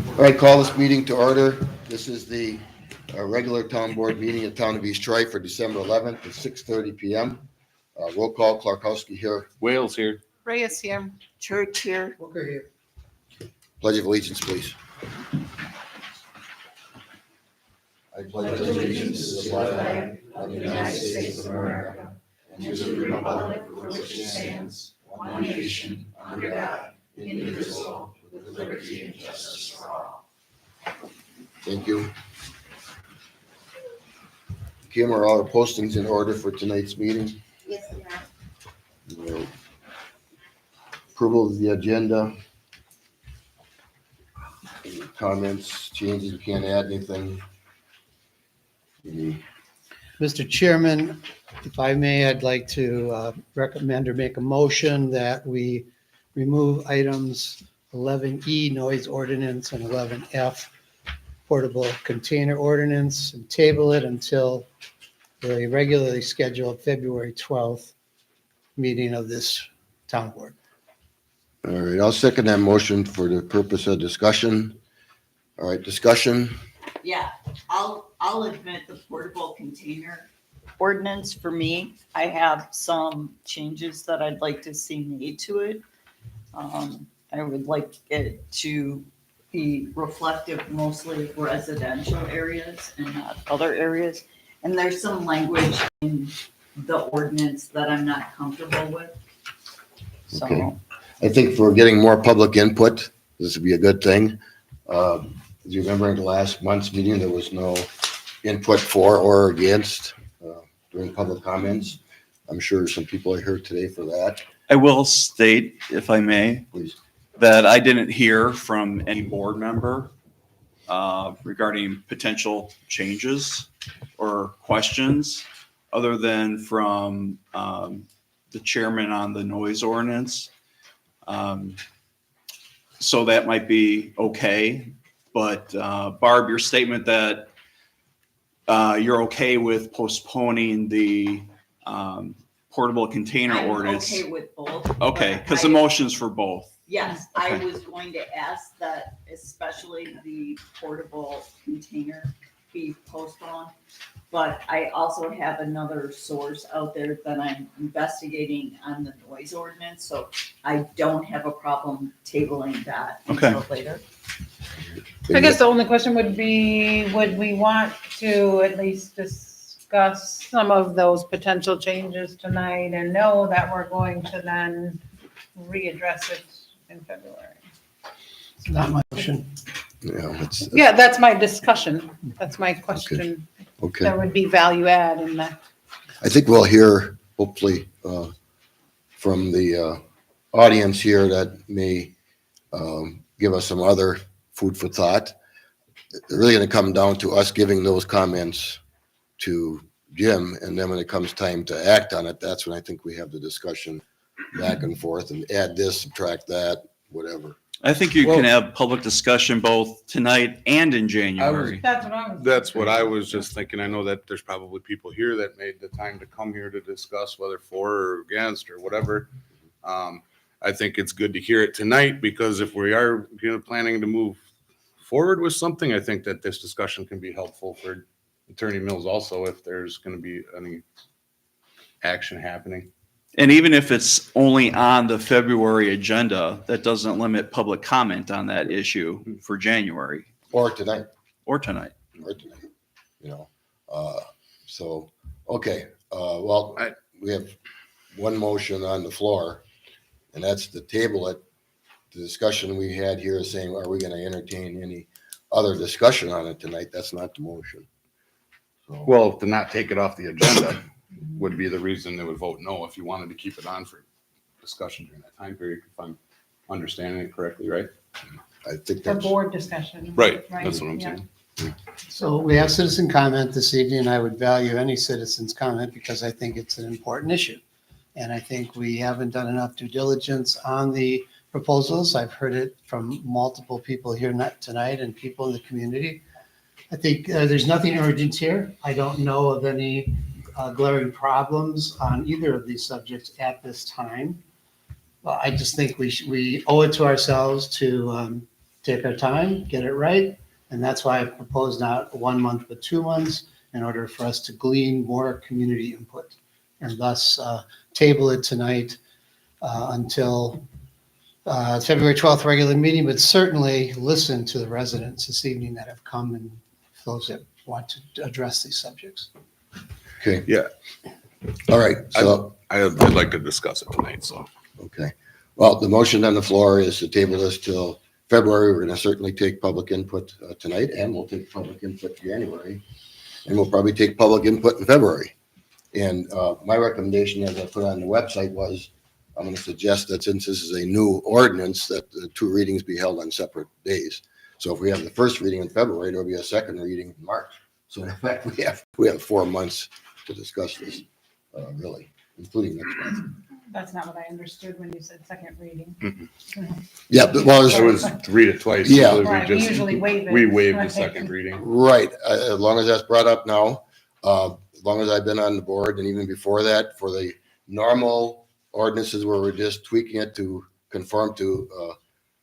All right, call this meeting to order. This is the regular town board meeting at Town of East Troy for December 11th at 6:30 p.m. Roll call, Clarkowski here. Wales here. Reyes here. Church here. Booker here. Pledge of allegiance, please. I pledge allegiance to the flag of the United States of America and to the republic for which it stands, one nation, under God, indivisible, with liberty and justice for all. Thank you. Kim, are all the postings in order for tonight's meeting? Yes, they are. Approval of the agenda. Any comments, changes? You can't add anything. Mr. Chairman, if I may, I'd like to recommend or make a motion that we remove items 11E noise ordinance and 11F portable container ordinance and table it until the regularly scheduled February 12th meeting of this town board. All right, I'll second that motion for the purpose of discussion. All right, discussion. Yeah, I'll admit the portable container ordinance for me, I have some changes that I'd like to see made to it. I would like it to be reflective mostly of residential areas and not other areas. And there's some language in the ordinance that I'm not comfortable with. So, Okay. I think if we're getting more public input, this would be a good thing. As you remember in the last month's meeting, there was no input for or against during public comments. I'm sure some people are here today for that. I will state, if I may, Please. that I didn't hear from any board member regarding potential changes or questions other than from the chairman on the noise ordinance. So that might be okay. But Barb, your statement that you're okay with postponing the portable container I'm ordinance. okay with both. Okay, but because the motion's for both. Yes, I Okay. was going to ask that especially the portable container be postponed. But I also have another source out there that I'm investigating on the noise ordinance, so I don't have a problem tabling that until later. I guess the only question would be, would we want to at least discuss some of those potential changes tonight and know that we're going to then readdress it in February? It's not my motion. Yeah, Yeah, that's my discussion. That's my question. okay. There would be value add in that. I think we'll hear hopefully from the audience here that may give us some other food for thought. It's really going to come down to us giving those comments to Jim, and then when it comes time to act on it, that's when I think we have the discussion back and forth and add this, subtract that, whatever. I think you can have public discussion both tonight and in January. That's what I was. That's what I was just thinking. I know that there's probably people here that made the time to come here to discuss whether for or against or whatever. I think it's good to hear it tonight because if we are planning to move forward with something, I think that this discussion can be helpful for Attorney Mills also if there's going to be any action happening. And even if it's only on the February agenda, that doesn't limit public comment on that issue for January Or tonight, or tonight. you know. So, okay, well, we have one motion on the floor, and that's to table it. The discussion we had here is saying, are we going to entertain any other discussion on it tonight? That's not the motion. So, Well, to not take it off the agenda would be the reason they would vote no if you wanted to keep it on for discussion during that time period, if I'm understanding it correctly, right? I think For that's, board discussion. Right, that's what I'm yeah. saying. So we have citizen comment this evening, and I would value any citizen's comment because I think it's an important issue. And I think we haven't done enough due diligence on the proposals. I've heard it from multiple people here tonight and people in the community. I think there's nothing urgent here. I don't know of any glaring problems on either of these subjects at this time. I just think we owe it to ourselves to take our time, get it right. And that's why I proposed not 1 month, but 2 months in order for us to glean more community input. And thus table it tonight until February 12th regular meeting, but certainly listen to the residents this evening that have come and those that want to address these subjects. Okay. Yeah. All right, so, I'd like to discuss it tonight, so. okay. Well, the motion on the floor is to table this till February. We're going to certainly take public input tonight, and we'll take public input in January. And we'll probably take public input in February. And my recommendation, as I put on the website, was I'm going to suggest that since this is a new ordinance, that the 2 readings be held on separate days. So if we have the first reading in February, there'll be a second reading in March. So in fact, we have 4 months to discuss this, really, including next month. That's not what I understood when you said second reading. Yeah, but, well, I was to read it twice. Yeah. We Right, we just- usually waive it. We waived the Right. second reading. right. As long as that's brought up now, as long as I've been on the board and even before that, for the normal ordinances where we're just tweaking it to conform to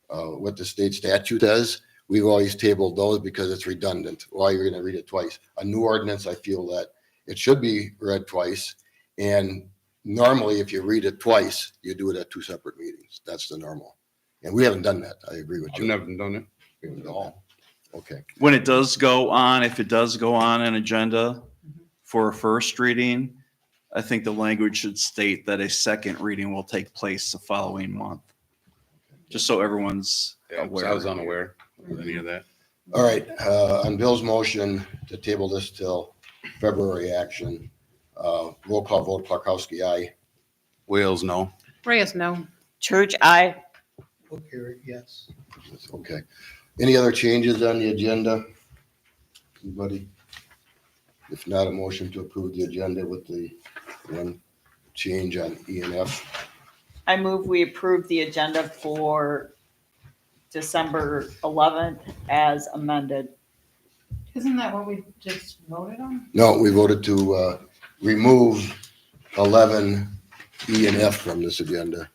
what the state statute says, we've always tabled those because it's redundant. Why you're going to read it twice? A new ordinance, I feel that it should be read twice. And normally, if you read it twice, you do it at 2 separate meetings. That's the normal. And we haven't done that. I agree with I've you. never done it. We haven't done that. Okay. When it does go on, if it does go on an agenda for a first reading, I think the language should state that a second reading will take place the following month. Just so everyone's Yeah, aware. I was unaware of any of that. All right, on Bill's motion to table this till February action, roll call vote, Clarkowski, aye. Wales, no. Reyes, no. Church, I, Okay, yes. Okay. Any other changes on the agenda? Anybody? If not, a motion to approve the agenda with the one change on E and F. I move we approve the agenda for December 11th as amended. Isn't that what we just voted on? No, we voted to remove 11 E and F from this agenda.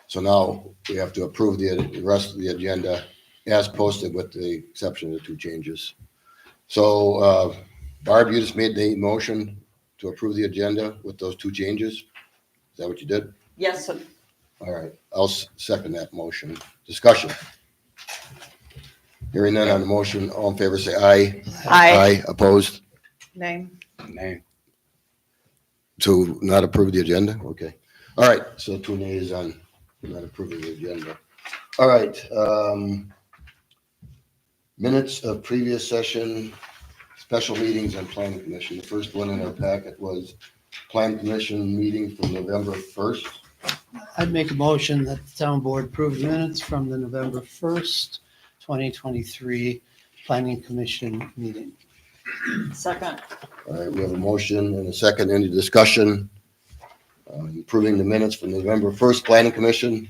So now we have to approve the rest of the agenda as posted with the exception of the 2 changes. So Barb, you just made the motion to approve the agenda with those 2 changes? Is that what you did? Yes, sir. All right, I'll second that motion. Discussion. Hearing none on the motion, all in favor say aye. Aye. Opposed? Name. Nay. To not approve the agenda? Okay. All right, so 2 nays on not approving the agenda. All right. Minutes of previous session, special meetings and planning commission. The first one in our packet was planning commission meeting from November 1st. I'd make a motion that the town board approve the minutes from the November 1st, 2023 Planning Commission meeting. Second. All right, we have a motion and a second. Any discussion? Approving the minutes from November 1st planning commission.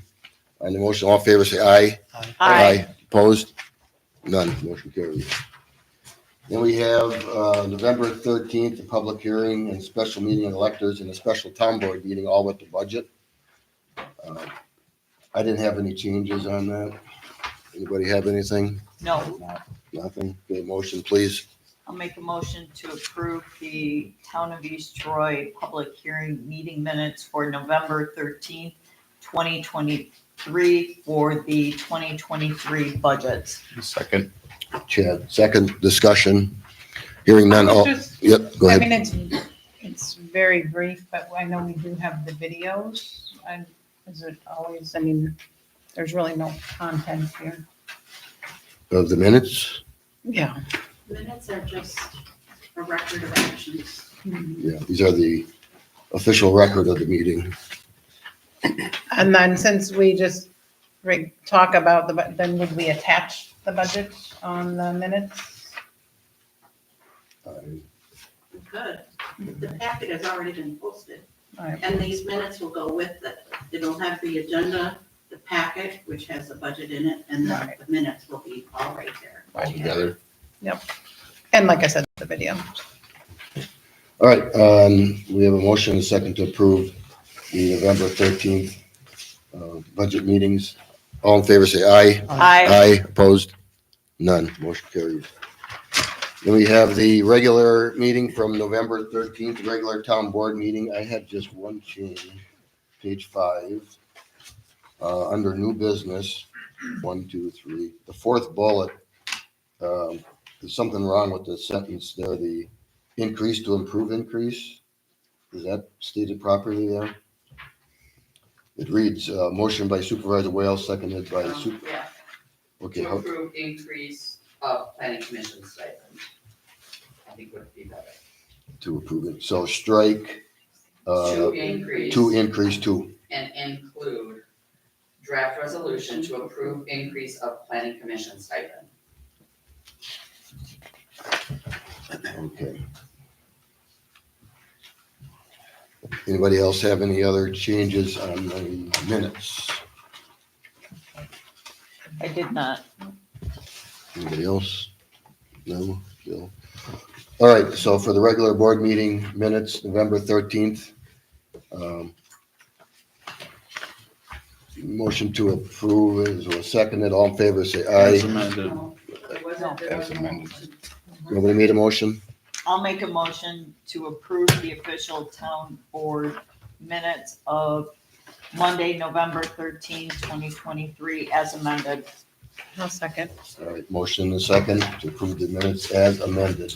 On the motion, all in favor say aye. Aye. Opposed? None. Motion carries. Then we have November 13th, a public hearing and special meeting of electors and a special town board meeting, all with the budget. I didn't have any changes on that. Anybody have anything? No, Nothing? Okay, motion, please. I'll make a motion to approve the Town of East Troy public hearing meeting minutes for November 13th, 2023 for the 2023 budget. Second. Chad, second discussion. Hearing none. All, Just- yep, go I ahead. mean, it's very brief, but I know we do have the videos. And is it always, I mean, there's really no content here. Of the minutes? Yeah. Minutes are just a record of actions. Yeah, these are the official record of the meeting. And then since we just talk about then would we attach the budget on the minutes? We could. The packet has already been posted, All right. and these minutes will go with it. It'll have the agenda, the packet, which has the budget in it, and Right. the minutes will be all right there. All together. And like I said, the video. All right, we have a motion and a second to approve the November 13th budget meetings. All in favor, say aye. Aye. Opposed? None. Motion carries. Then we have the regular meeting from November 13th, regular town board meeting. I had just one change, page 5. Under new business, 1, 2, 3, the fourth bullet, there's something wrong with the sentence there, the increase to improve increase. Is that stated properly there? It reads, motion by Supervisor Wales, seconded by Yeah, okay, to approve increase of planning commission stipend. I think would be better. to approve it. So strike, To increase. to increase to. And include draft resolution to approve increase of planning commission stipend. Okay. Anybody else have any other changes on the minutes? I did not. Anybody else? No? Bill? All right, so for the regular board meeting minutes, November 13th. Motion to approve is seconded. All in favor, say As aye. amended. It wasn't, there As wasn't a amended. motion. Nobody made a motion? I'll make a motion to approve the official town board minutes of Monday, November 13, 2023, as amended. I'll second. All right, motion and a second to approve the minutes as amended.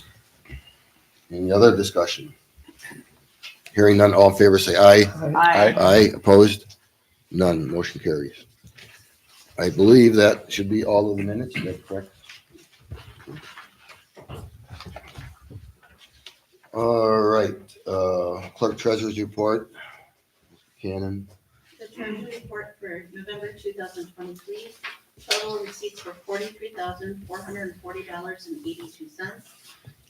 Any other discussion? Hearing none, all in favor, say aye. Aye. Aye, opposed? None, motion carries. I believe that should be all of the minutes, is that correct? All right, clerk treasurer's report. Cannon, The treasury report for November 2023, total receipts were $43,440.82.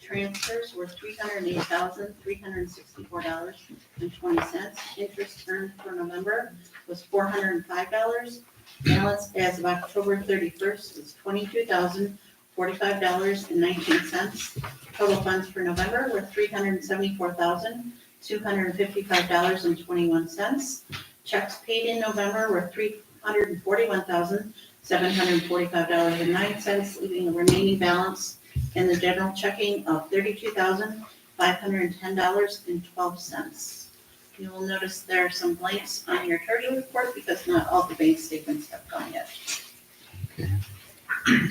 Transfers were $308,364.20. Interest earned for November was $405. Balance as of October 31st was $22,045.19. Total funds for November were $374,255.21. Checks paid in November were $341,745.09, leaving the remaining balance in the general checking of $32,510.12. You will notice there are some blanks on your treasury report because not all the bank statements have come yet.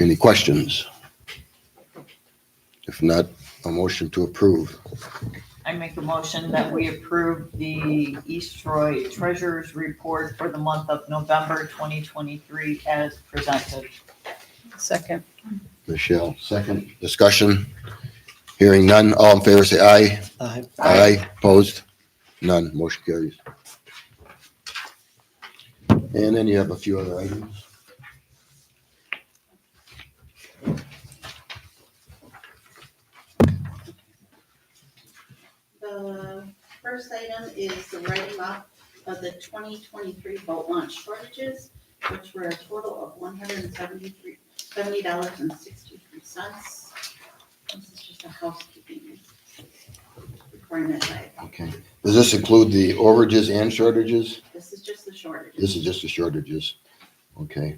any questions? If not, a motion to approve. I make a motion that we approve the East Troy Treasurer's Report for the month of November 2023 as presented. Second. Michelle, second. Discussion? Hearing none, all in favor, say aye. Aye. Aye, opposed? None, motion carries. And then you have a few other items. The first item is the writing off of the 2023 boat launch shortages, which were a total of $170.63. This is just a housekeeping requirement item. Okay. Does this include the overages and shortages? This is just the shortages. This is just the shortages. Okay.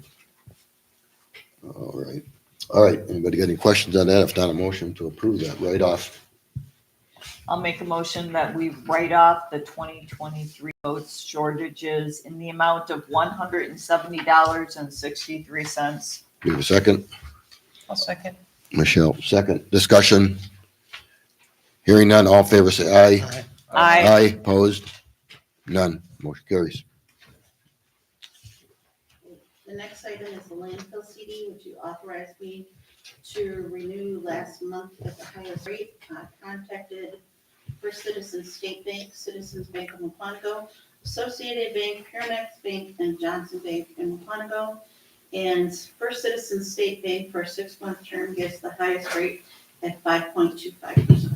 All right. All right. Anybody got any questions on that? If not, a motion to approve that write-off. I'll make a motion that we write off the 2023 boats shortages in the amount of $170.63. Do you have a second? I'll second. Michelle, second. Discussion? Hearing none, all in favor, say aye. Aye. Aye. Opposed? None. Motion carries. The next item is the landfill CD, which you authorized me to renew last month at the highest rate. I contacted First Citizens State Bank, Citizens Bank of Maponigo, Associated Bank, Pyramax Bank, and Johnson Bank in Maponigo. And First Citizens State Bank for a 6-month term gives the highest rate at 5.25%.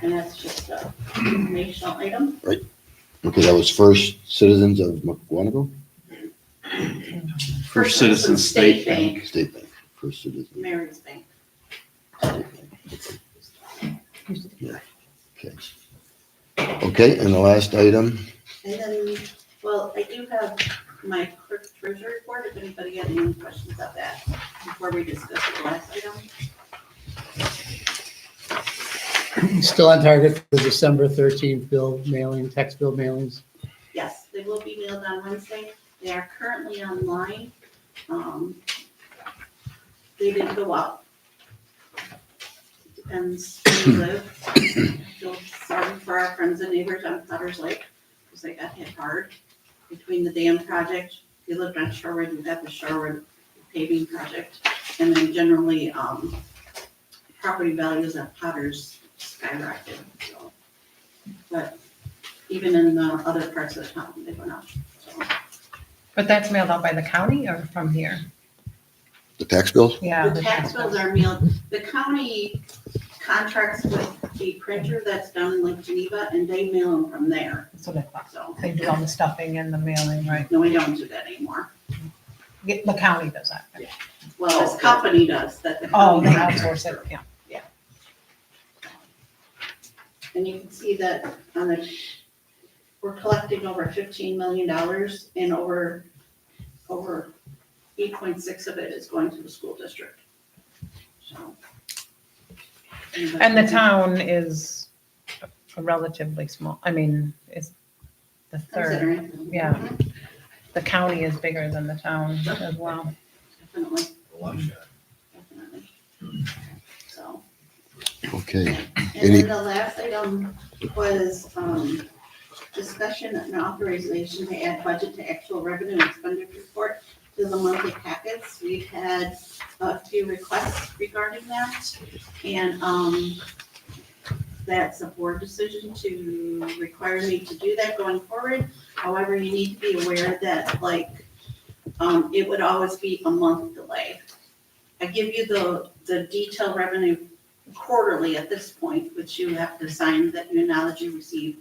And that's just a informational item. Okay, that was First Citizens of Mukwonago? First Citizens State Bank. State Bank, First Citizens. Mary's Bank. State Bank. Okay, and the last item, And then, well, I do have my clerk treasurer report, if anybody had any questions about that before we discuss the last item. Still on target for December 13th bill mailing, text bill mailings. Yes, they will be mailed on Wednesday. They are currently online. They didn't go up. Depends where you live. Feel sorry for our friends and neighbors on Potter's Lake, because they got hit hard between the dam project. If you lived on Shorewood, you have the Shorewood paving project. And then generally, property values at Potter's skyrocketed, so. But even in the other parts of the town, they went up, so. But that's mailed out by the county or from here? the tax bills? Yeah. The tax bills are mailed, the county contracts with the printer that's down in Lake Geneva, and they mail them from there, That's what I thought. so. They do all the stuffing and the mailing, right? No, we don't do that anymore. The county does that. Well, this company does, that the Oh, county. they outsource it, yeah. And you can see that on the, we're collecting over $15 million and over 8.6 of it is going to the school district. So. And the town is a relatively small, I mean, it's the third. Considering. Yeah. Mhm, The county is bigger than the town as well. Definitely. Definitely. So. Okay, And Any- then the last item was, discussion and authorization to add budget to actual revenue and expenditure report to the monthly packets. We've had a few requests regarding that. And, that's a board decision to require me to do that going forward. However, you need to be aware that it would always be a month delay. I give you the detailed revenue quarterly at this point, which you have to sign that you acknowledge you received.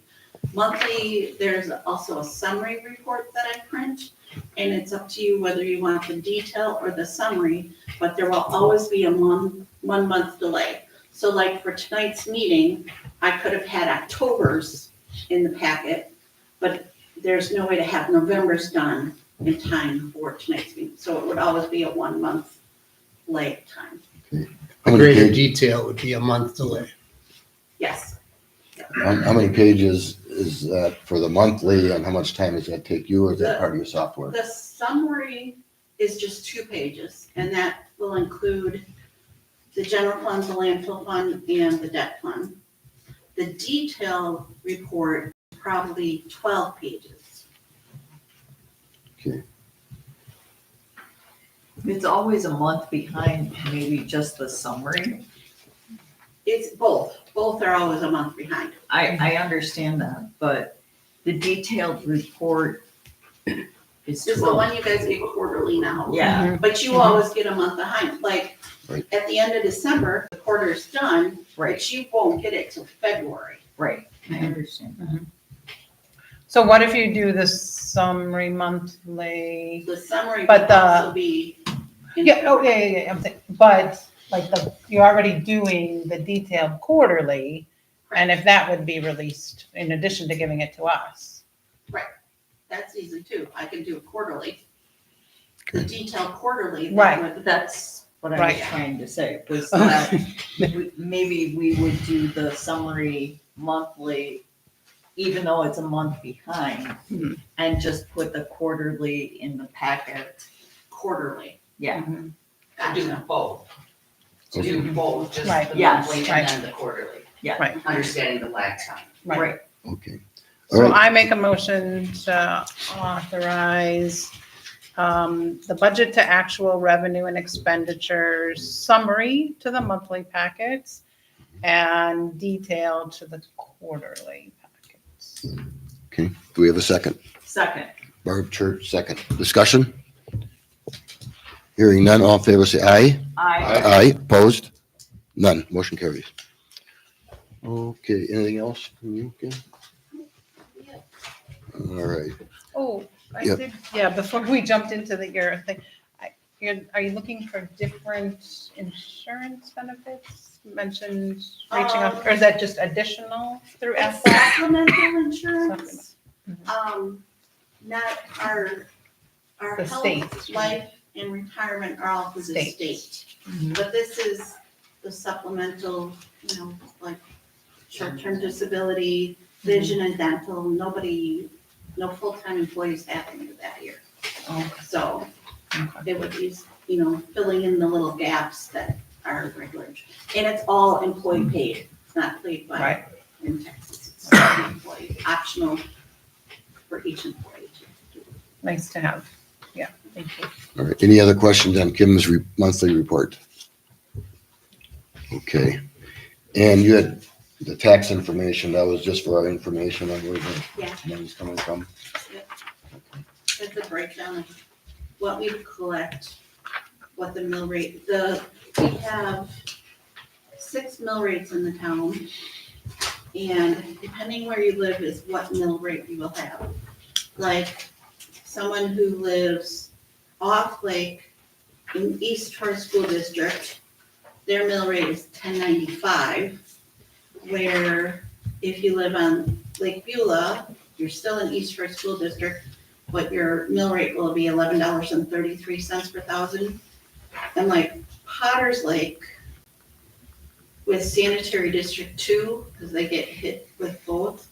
Monthly, there's also a summary report that I print, and it's up to you whether you want the detail or the summary, but there will always be a 1 month delay. So like for tonight's meeting, I could have had October's in the packet, but there's no way to have November's done in time for tonight's meeting. So it would always be a 1 month lag time. how many Greater pages, detail would be a month delay. Yes. how many pages is that for the monthly, and how much time does that take you, or is that part of your software? The summary is just 2 pages, and that will include the general fund, the landfill fund, and the debt fund. The detail report, probably 12 pages. It's always a month behind, maybe just the summary. It's both are always a month behind. I understand that, but the detailed report is This is the 12. one you guys get quarterly now. Yeah, But you always get a month behind, like, Right. at the end of December, the quarter's done, right, but you won't get it till February. right. I understand. So what if you do the summary monthly? The summary But will the- also be. in- Yeah, I'm saying, but like you're already doing the detailed quarterly, and if that would be released in addition to giving it to us. That's easy too. I can do it quarterly. The detailed quarterly. that Right. would- That's what I was Right. trying to say, was that maybe we would do the summary monthly, even though it's a month behind, Mhm. and just put the quarterly in the packet. Quarterly. Yeah, Mhm. Do both. To do both, just Right. the Yes, monthly right. and then the quarterly. Yeah. Right. Understanding the lag time. Right. right. Okay, all So right, I make a motion to authorize the budget to actual revenue and expenditures summary to the monthly packets and detail to the quarterly packets. okay, do we have a second? Second, Barb Church, second. Discussion? Hearing none, all in favor say aye. I, Aye, opposed? None, motion carries. Okay, anything else from you, Ken? All right, Oh, I Yep. did, yeah, before we jumped into the year thing, are you looking for different insurance benefits? Mentioned reaching out, or is that just additional through It's FY? supplemental insurance. Supplement. Not our The health, state. life and retirement are all through the State. state. Mhm. But this is the supplemental, like short-term disability, vision and dental, no full-time employees have any of that here. Okay. So Okay. it would be, filling in the little gaps that are regular. And it's all employee paid, it's not paid by, Right. in Texas, it's all employee, optional for each employee. Nice to have. Yeah, thank you. All right, any other questions on Kim's monthly report? Okay, and you had the tax information, that was just for our information on where the Yeah. money's coming from. It's a breakdown of what we collect, what the mill rate, we have 6 mill rates in the town. And depending where you live is what mill rate you will have. Like, someone who lives off Lake in East Shore School District, their mill rate is 10.95. Where if you live on Lake Beulah, you're still in East Shore School District, but your mill rate will be $11.33 per thousand. And like Potter's Lake with Sanitary District 2, because they get hit with both,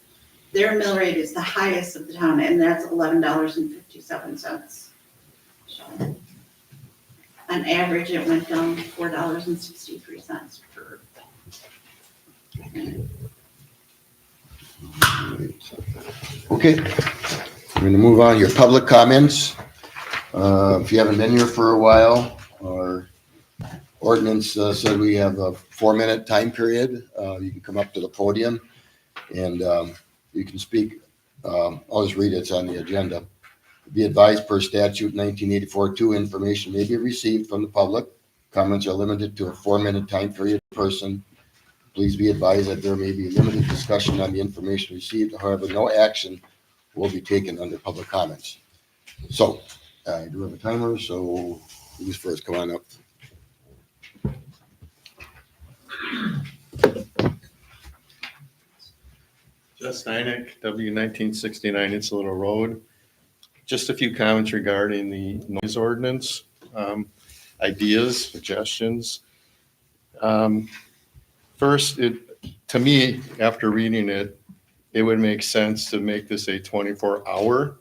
their mill rate is the highest of the town, and that's $11.57. So on average, it went down $4.63 per. Okay, we're gonna move on to your public comments. If you haven't been here for a while, our ordinance said we have a 4-minute time period. You can come up to the podium and you can speak. I'll just read it, it's on the agenda. Be advised per statute 1984-2, information may be received from the public. Comments are limited to a 4-minute time period per person. Please be advised that there may be limited discussion on the information received. However, no action will be taken under public comments. So, I do have a timer, so who's first? Come on up. Jess Steineck, W 1969 Little Road. Just a few comments regarding the noise ordinance, ideas, suggestions. First, to me, after reading it, it would make sense to make this a 24-hour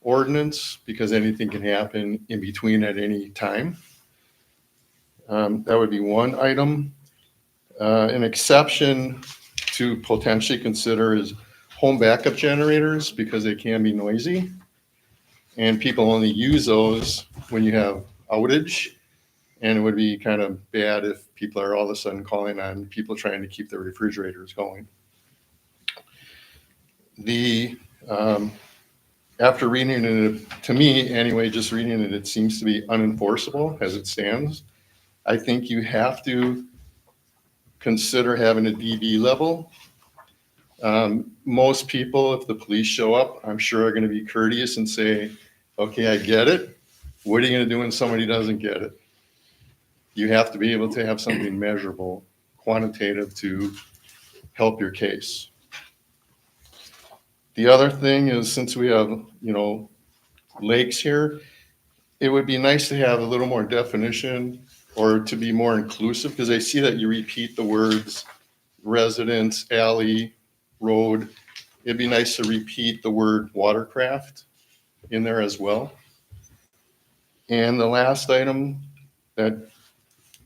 ordinance because anything can happen in between at any time. That would be one item. An exception to potentially consider is home backup generators because they can be noisy. And people only use those when you have outage. And it would be kind of bad if people are all of a sudden calling on people trying to keep their refrigerators going. After reading it, to me anyway, just reading it, it seems to be unenforceable as it stands. I think you have to consider having a DD level. Most people, if the police show up, I'm sure are going to be courteous and say, okay, I get it. What are you going to do when somebody doesn't get it? You have to be able to have something measurable, quantitative to help your case. The other thing is, since we have, lakes here, it would be nice to have a little more definition or to be more inclusive, because I see that you repeat the words residence, alley, road. It'd be nice to repeat the word watercraft in there as well. And the last item that,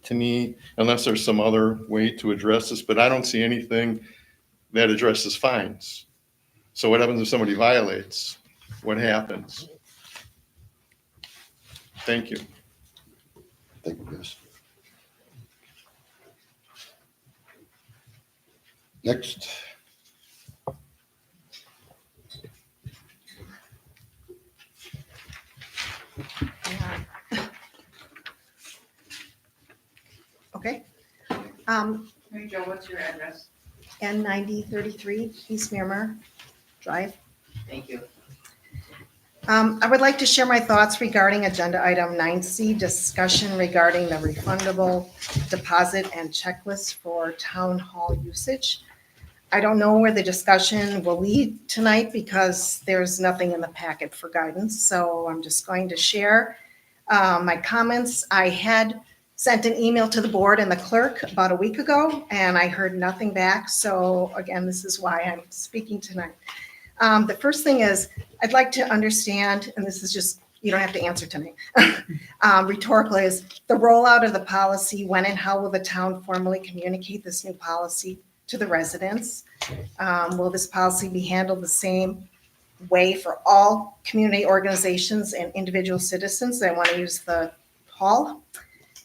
to me, unless there's some other way to address this, but I don't see anything that addresses fines. So what happens if somebody violates? What happens? Thank you. Thank you, Chris. Next. Okay. Hey, Joe, what's your address? N 9033 East Miramar Drive. Thank you. I would like to share my thoughts regarding agenda item 9C, discussion regarding the refundable deposit and checklist for town hall usage. I don't know where the discussion will lead tonight because there's nothing in the packet for guidance. So I'm just going to share my comments. I had sent an email to the board and the clerk about a week ago, and I heard nothing back. So again, this is why I'm speaking tonight. The first thing is, I'd like to understand, and this is just, you don't have to answer tonight, rhetorical, is the rollout of the policy. When and how will the town formally communicate this new policy to the residents? Will this policy be handled the same way for all community organizations and individual citizens that want to use the hall?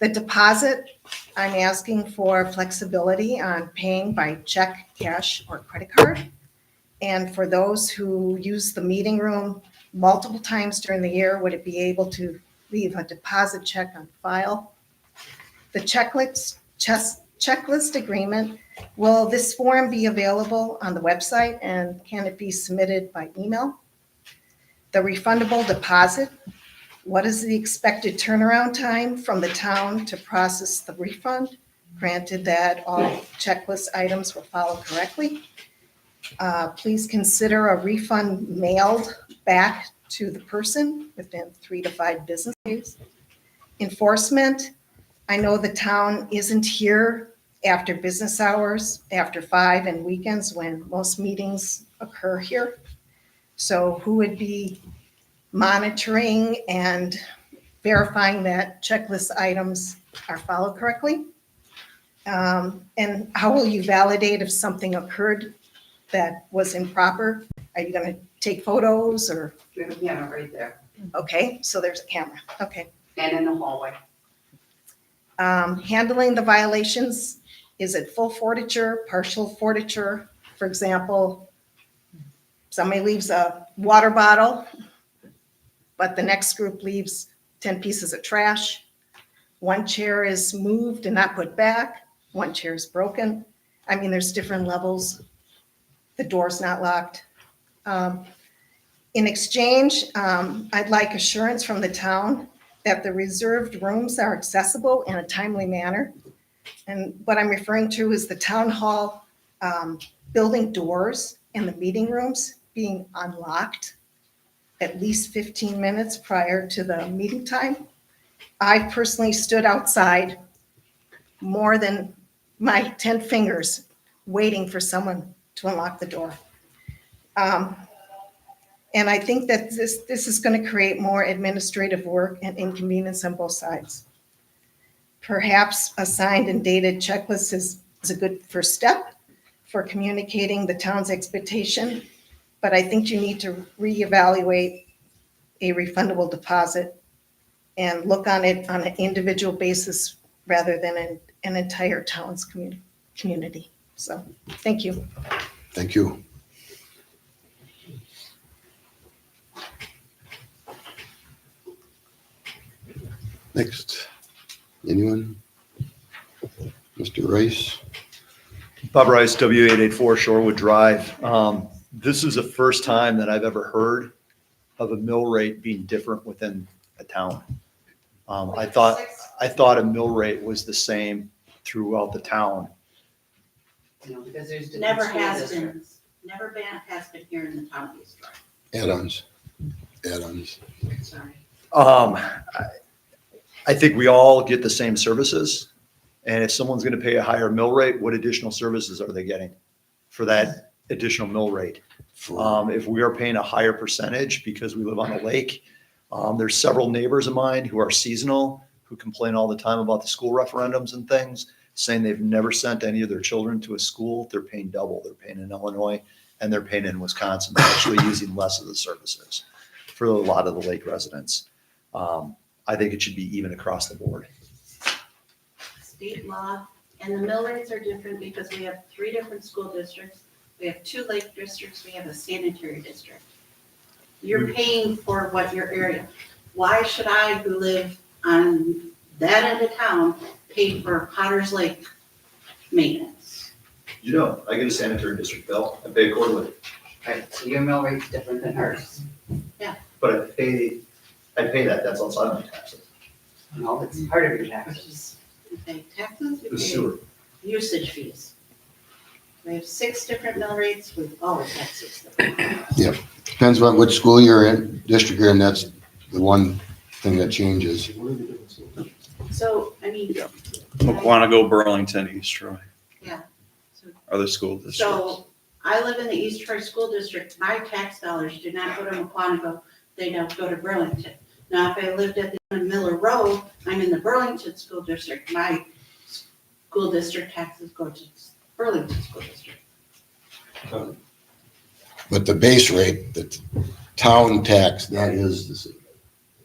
The deposit, I'm asking for flexibility on paying by check, cash, or credit card. And for those who use the meeting room multiple times during the year, would it be able to leave a deposit check on file? The checklist agreement, will this form be available on the website and can it be submitted by email? The refundable deposit, what is the expected turnaround time from the town to process the refund, granted that all checklist items were followed correctly? Please consider a refund mailed back to the person within 3 to 5 business days. Enforcement, I know the town isn't here after business hours, after 5 and weekends when most meetings occur here. So who would be monitoring and verifying that checklist items are followed correctly? And how will you validate if something occurred that was improper? Are you going to take photos or? We have a camera right there Okay, so there's a camera. Okay. and in the hallway. Handling the violations, is it full forfeiture, partial forfeiture? For example, somebody leaves a water bottle, but the next group leaves 10 pieces of trash. One chair is moved and not put back. One chair is broken. I mean, there's different levels. The door's not locked. In exchange, I'd like assurance from the town that the reserved rooms are accessible in a timely manner. And what I'm referring to is the town hall building doors and the meeting rooms being unlocked at least 15 minutes prior to the meeting time. I personally stood outside more than my 10 fingers waiting for someone to unlock the door. And I think that this is going to create more administrative work and inconvenience on both sides. Perhaps a signed and dated checklist is a good first step for communicating the town's expectation, but I think you need to reevaluate a refundable deposit and look on it on an individual basis rather than an entire town's community. So, thank you. Thank you. Next, anyone? Mr. Rice? Bob Rice, W884 Shorewood Drive. This is the first time that I've ever heard of a mill rate being different within a town. I thought a mill rate was the same throughout the town. You know, because there's different Never school has been, districts. never been, has been here in the town of East Troy. Add-ons. Sorry. I think we all get the same services. And if someone's going to pay a higher mill rate, what additional services are they getting for that additional mill rate? If we are paying a higher percentage because we live on a lake, there's several neighbors of mine who are seasonal, who complain all the time about the school referendums and things, saying they've never sent any of their children to a school. They're paying double. They're paying in Illinois and they're paying in Wisconsin. They're actually using less of the services for a lot of the lake residents. I think it should be even across the board. State law, and the mill rates are different because we have 3 different school districts. We have 2 lake districts, we have a sanitary district. You're paying for what your area. Why should I, who live on that end of town, pay for Potter's Lake maintenance? You know, I get a sanitary district bill. I pay quarterly. Right, so your mill rate's different than hers. but I pay that, that's outside my taxes. No, it's part of your taxes. We pay taxes, we The pay sewer. usage fees. We have 6 different mill rates, we've always had 6 different. Depends on which school you're in, district you're in, that's the one thing that changes. So, I mean. Yeah. Quantico, Burlington, East Troy, Yeah. other school districts. So I live in the East Troy School District. My tax dollars do not go to McQuantico. They don't go to Burlington. Now, if I lived at the end of Miller Road, I'm in the Burlington School District. My school district taxes go to Burlington School District. But the base rate, the town tax, that is the same.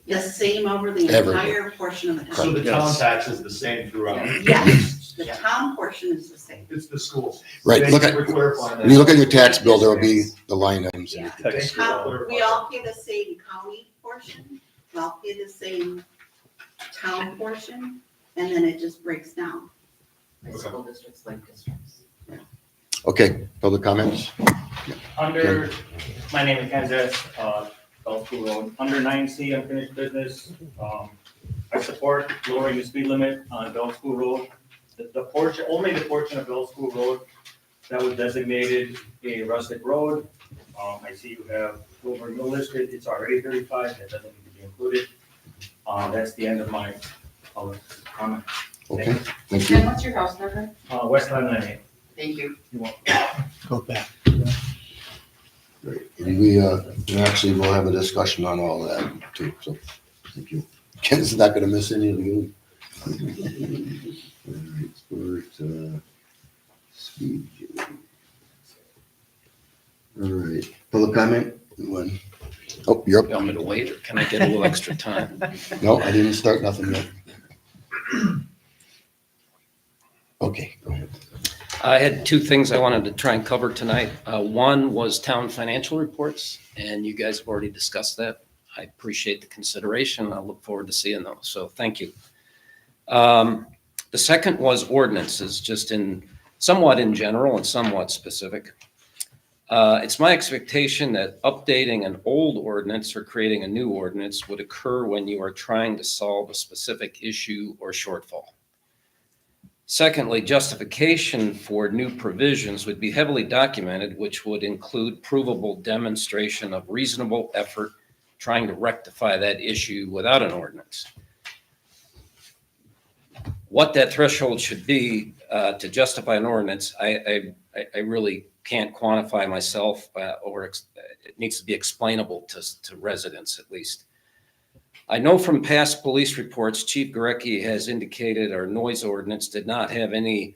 The same over the Everywhere. entire portion of the So town. the town tax is the same throughout. Yes, the town portion is the same. It's the schools. Right, look at, We're clarifying that. when you look at your tax bill, there will be the line items. Yeah. Thanks for clarifying. We all pay the same county portion, we all pay the same town portion, and then it just breaks down. My school districts, like districts. Okay, public comments? Under, my name is Kansas, Bell School Road, under 9C unfinished business. I support lowering the speed limit on Bell School Road. The portion, only the portion of Bell School Road that was designated a rustic road. I see you have Wilbur Mill listed, it's already 35, that doesn't need to be included. That's the end of my public comment. Okay, thank And you. what's your house number? West Line 98. Thank you. You want- Go back. Great. And we, actually will have a discussion on all that too, so, thank you. Ken's not gonna miss any of you. All right, sport, speed. All right, public comment, one. Oh, you're Want me up. to wait, or can I get a little extra time? No, I didn't start nothing yet. Okay, go ahead. I had two things I wanted to try and cover tonight. One was town financial reports, and you guys have already discussed that. I appreciate the consideration. I look forward to seeing those, so thank you. The second was ordinances, just somewhat in general and somewhat specific. It's my expectation that updating an old ordinance or creating a new ordinance would occur when you are trying to solve a specific issue or shortfall. Secondly, justification for new provisions would be heavily documented, which would include provable demonstration of reasonable effort trying to rectify that issue without an ordinance. What that threshold should be to justify an ordinance, I really can't quantify myself, or it needs to be explainable to residents at least. I know from past police reports, Chief Gurecki has indicated our noise ordinance did not have any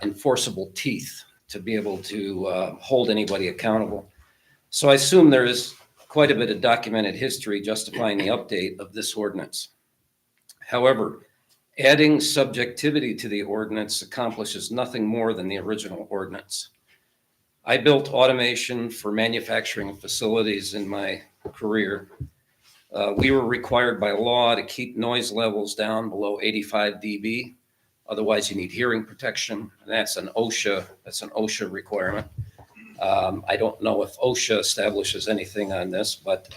enforceable teeth to be able to hold anybody accountable. So I assume there is quite a bit of documented history justifying the update of this ordinance. However, adding subjectivity to the ordinance accomplishes nothing more than the original ordinance. I built automation for manufacturing facilities in my career. We were required by law to keep noise levels down below 85 dB. Otherwise, you need hearing protection, and that's an OSHA requirement. I don't know if OSHA establishes anything on this, but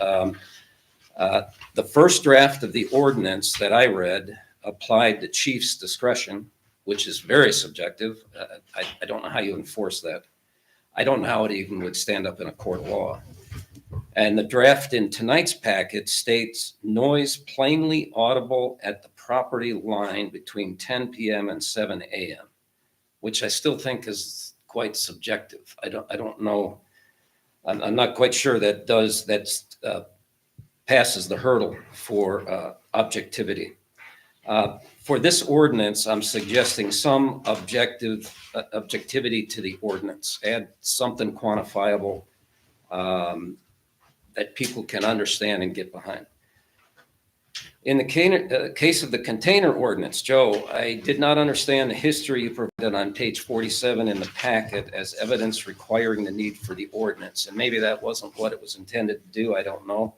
the first draft of the ordinance that I read applied the chief's discretion, which is very subjective. I don't know how you enforce that. I don't know how it even would stand up in a court of law. And the draft in tonight's packet states noise plainly audible at the property line between 10 p.m. and 7 a.m., which I still think is quite subjective. I don't know. I'm not quite sure that passes the hurdle for objectivity. For this ordinance, I'm suggesting some objectivity to the ordinance. Add something quantifiable that people can understand and get behind. In the case of the container ordinance, Joe, I did not understand the history you provided on page 47 in the packet as evidence requiring the need for the ordinance. And maybe that wasn't what it was intended to do. I don't know.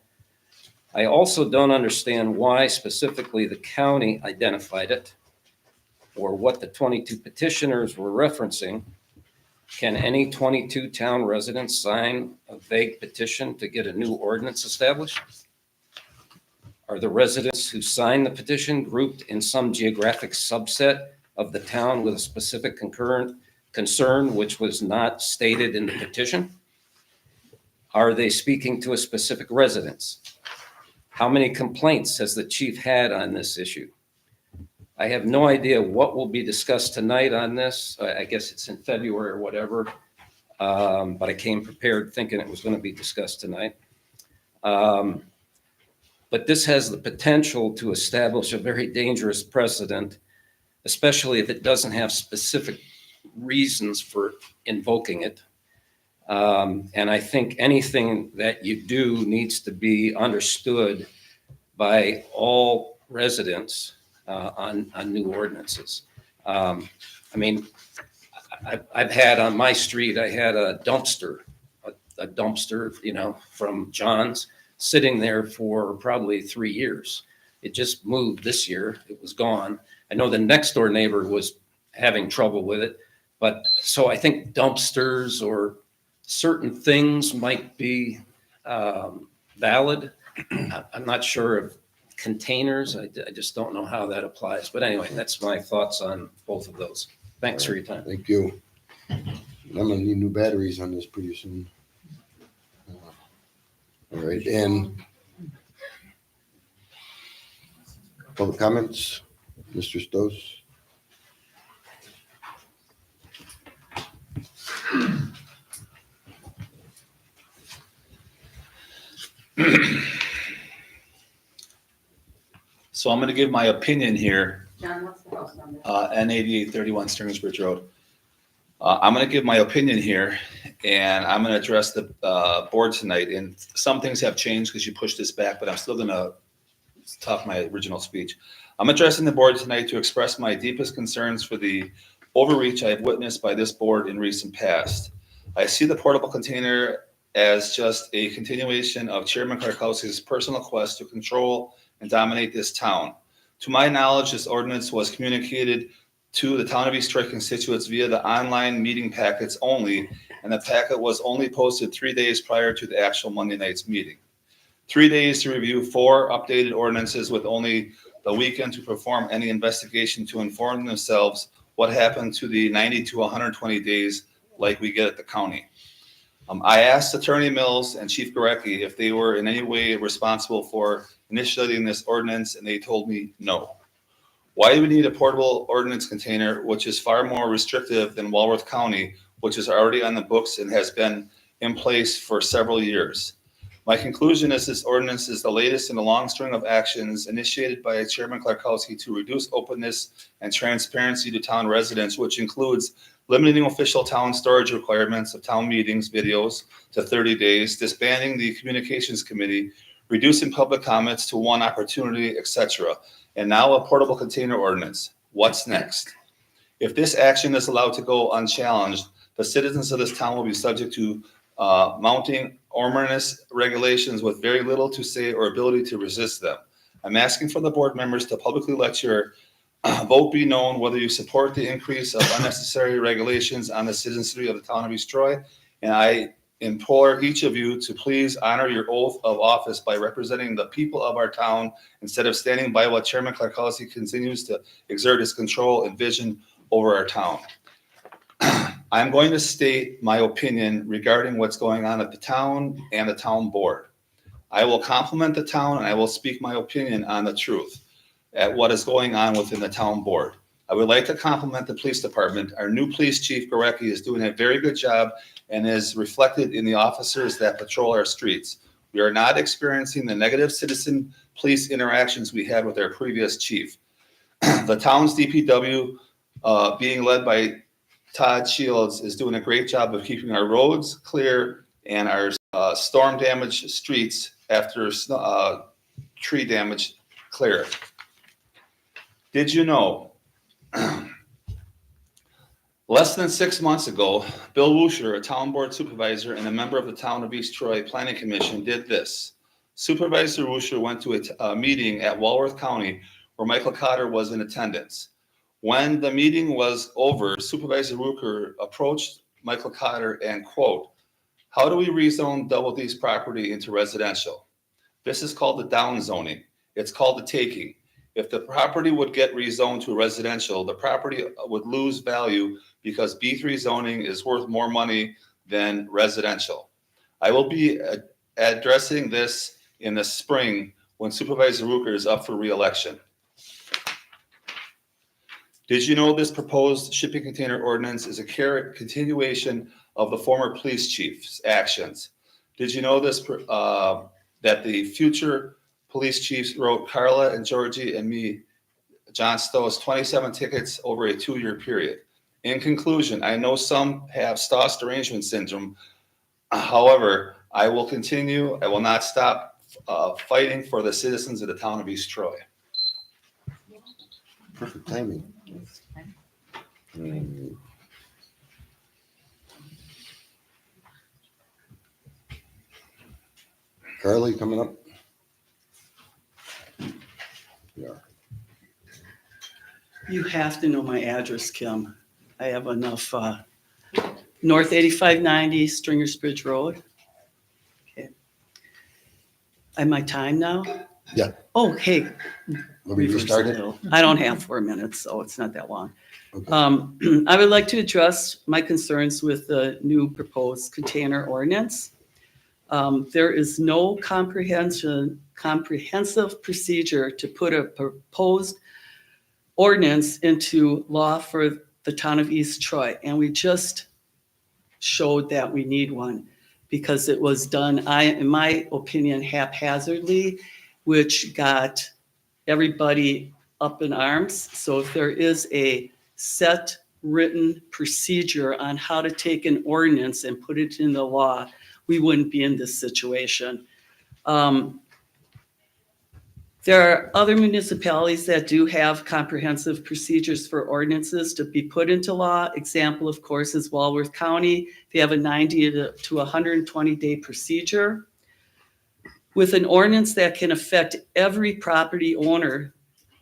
I also don't understand why specifically the county identified it or what the 22 petitioners were referencing. Can any 22 town residents sign a vague petition to get a new ordinance established? Are the residents who sign the petition grouped in some geographic subset of the town with a specific concern which was not stated in the petition? Are they speaking to a specific residence? How many complaints has the chief had on this issue? I have no idea what will be discussed tonight on this. I guess it's in February or whatever. But I came prepared thinking it was going to be discussed tonight. But this has the potential to establish a very dangerous precedent, especially if it doesn't have specific reasons for invoking it. And I think anything that you do needs to be understood by all residents on new ordinances. I mean, I've had on my street, I had a dumpster, from John's sitting there for probably 3 years. It just moved this year. It was gone. I know the next door neighbor was having trouble with it, but so I think dumpsters or certain things might be valid. I'm not sure of containers. I just don't know how that applies. But anyway, that's my thoughts on both of those. Thanks for your time. Thank you. I'm gonna need new batteries on this pretty soon. All right, and public comments, Mr. Stos? So I'm gonna give my opinion here, John, what's the house number? N8831 Stearns Bridge Road. I'm gonna give my opinion here, and I'm gonna address the board tonight, and some things have changed because you pushed this back, but I'm still gonna talk my original speech. I'm addressing the board tonight to express my deepest concerns for the overreach I have witnessed by this board in recent past. I see the portable container as just a continuation of Chairman Klarkowski's personal quest to control and dominate this town. To my knowledge, this ordinance was communicated to the town of East Troy constituents via the online meeting packets only, and the packet was only posted 3 days prior to the actual Monday night's meeting. 3 days to review 4 updated ordinances with only the weekend to perform any investigation to inform themselves what happened to the 90 to 120 days like we get at the county. I asked Attorney Mills and Chief Gorecki if they were in any way responsible for initiating this ordinance, and they told me no. Why do we need a portable ordinance container, which is far more restrictive than Walworth County, which is already on the books and has been in place for several years? My conclusion is this ordinance is the latest in a long string of actions initiated by Chairman Klarkowski to reduce openness and transparency to town residents, which includes limiting official town storage requirements of town meetings, videos to 30 days, disbanding the communications committee, reducing public comments to 1 opportunity, etc. And now a portable container ordinance. What's next? If this action is allowed to go unchallenged, the citizens of this town will be subject to mounting onerous regulations with very little to say or ability to resist them. I'm asking for the board members to publicly let your vote be known whether you support the increase of unnecessary regulations on the citizenry of the town of East Troy. And I implore each of you to please honor your oath of office by representing the people of our town instead of standing by while Chairman Klarkowski continues to exert his control and vision over our town. I'm going to state my opinion regarding what's going on at the town and the town board. I will compliment the town and I will speak my opinion on the truth at what is going on within the town board. I would like to compliment the police department. Our new police chief, Gorecki, is doing a very good job and is reflected in the officers that patrol our streets. We are not experiencing the negative citizen police interactions we had with our previous chief. The town's DPW, being led by Todd Shields, is doing a great job of keeping our roads clear and our storm damaged streets after tree damage clear. Did you know, less than 6 months ago, Bill Wuscher, a town board supervisor and a member of the town of East Troy Planning Commission, did this. Supervisor Wuscher went to a meeting at Walworth County where Michael Cotter was in attendance. When the meeting was over, Supervisor Wuscher approached Michael Cotter, and quote, "How do we rezone Double D's property into residential? This is called the down zoning. It's called the taking. If the property would get rezoned to residential, the property would lose value because B3 zoning is worth more money than residential. I will be addressing this in the spring when Supervisor Ruker is up for re-election. Did you know this proposed shipping container ordinance is a continuation of the former police chief's actions? Did you know this, that the future police chiefs wrote Carla and Georgie and me, John Stowe's 27 tickets over a 2-year period? In conclusion, I know some have Stoss derangement syndrome. However, I will continue. I will not stop fighting for the citizens of the town of East Troy." Perfect timing. Carly, coming up? Yeah. You have to know my address, Kim. I have enough, North 8590 Stringers Bridge Road. Okay. Have my time now? Yeah. Oh, hey. Let me restart it. I don't have 4 minutes, so it's not that long. Okay. I would like to address my concerns with the new proposed container ordinance. There is no comprehensive procedure to put a proposed ordinance into law for the town of East Troy. And we just showed that we need one because it was done, in my opinion, haphazardly, which got everybody up in arms. So if there is a set written procedure on how to take an ordinance and put it in the law, we wouldn't be in this situation. There are other municipalities that do have comprehensive procedures for ordinances to be put into law. Example, of course, is Walworth County. They have a 90 to 120 day procedure. With an ordinance that can affect every property owner,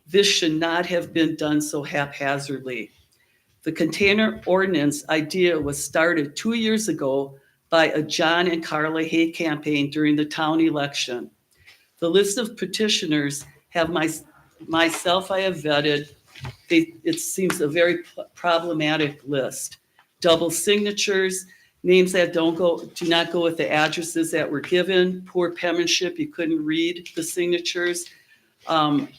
this should not have been done so haphazardly. The container ordinance idea was started 2 years ago by a John and Carla Hay campaign during the town election. The list of petitioners have myself I have vetted. It seems a very problematic list. Double signatures, names that do not go with the addresses that were given, poor penmanship, you couldn't read the signatures.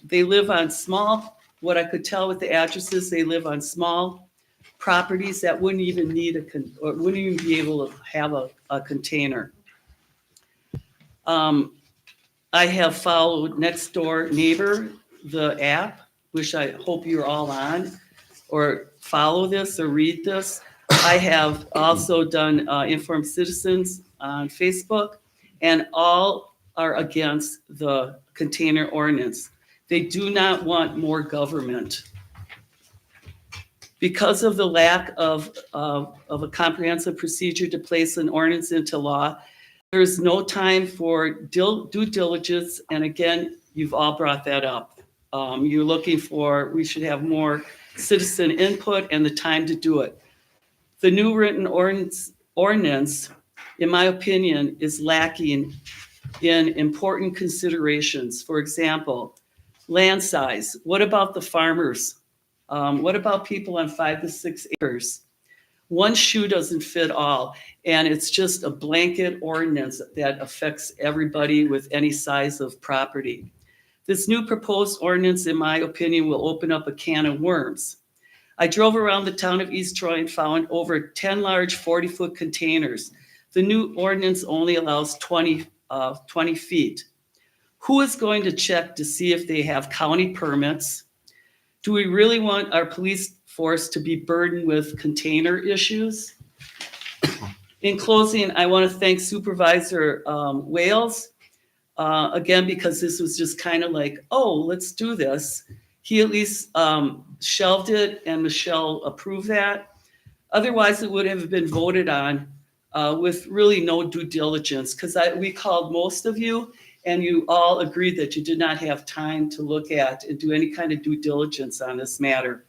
They live on small, what I could tell with the addresses, they live on small properties that wouldn't even need or wouldn't even be able to have a container. I have followed Nextdoor Neighbor, the app, which I hope you're all on, or follow this or read this. I have also done Informed Citizens on Facebook, and all are against the container ordinance. They do not want more government. Because of the lack of a comprehensive procedure to place an ordinance into law, there's no time for due diligence. And again, you've all brought that up. You're looking for, we should have more citizen input and the time to do it. The new written ordinance, in my opinion, is lacking in important considerations. For example, land size. What about the farmers? What about people on 5 to 6 acres? One shoe doesn't fit all, and it's just a blanket ordinance that affects everybody with any size of property. This new proposed ordinance, in my opinion, will open up a can of worms. I drove around the town of East Troy and found over 10 large 40-foot containers. The new ordinance only allows 20 feet. Who is going to check to see if they have county permits? Do we really want our police force to be burdened with container issues? In closing, I want to thank Supervisor Wales, again, because this was just kind of like, oh, let's do this. He at least shelved it, and Michelle approved that. Otherwise, it would have been voted on with really no due diligence, because we called most of you, and you all agreed that you did not have time to look at and do any kind of due diligence on this matter.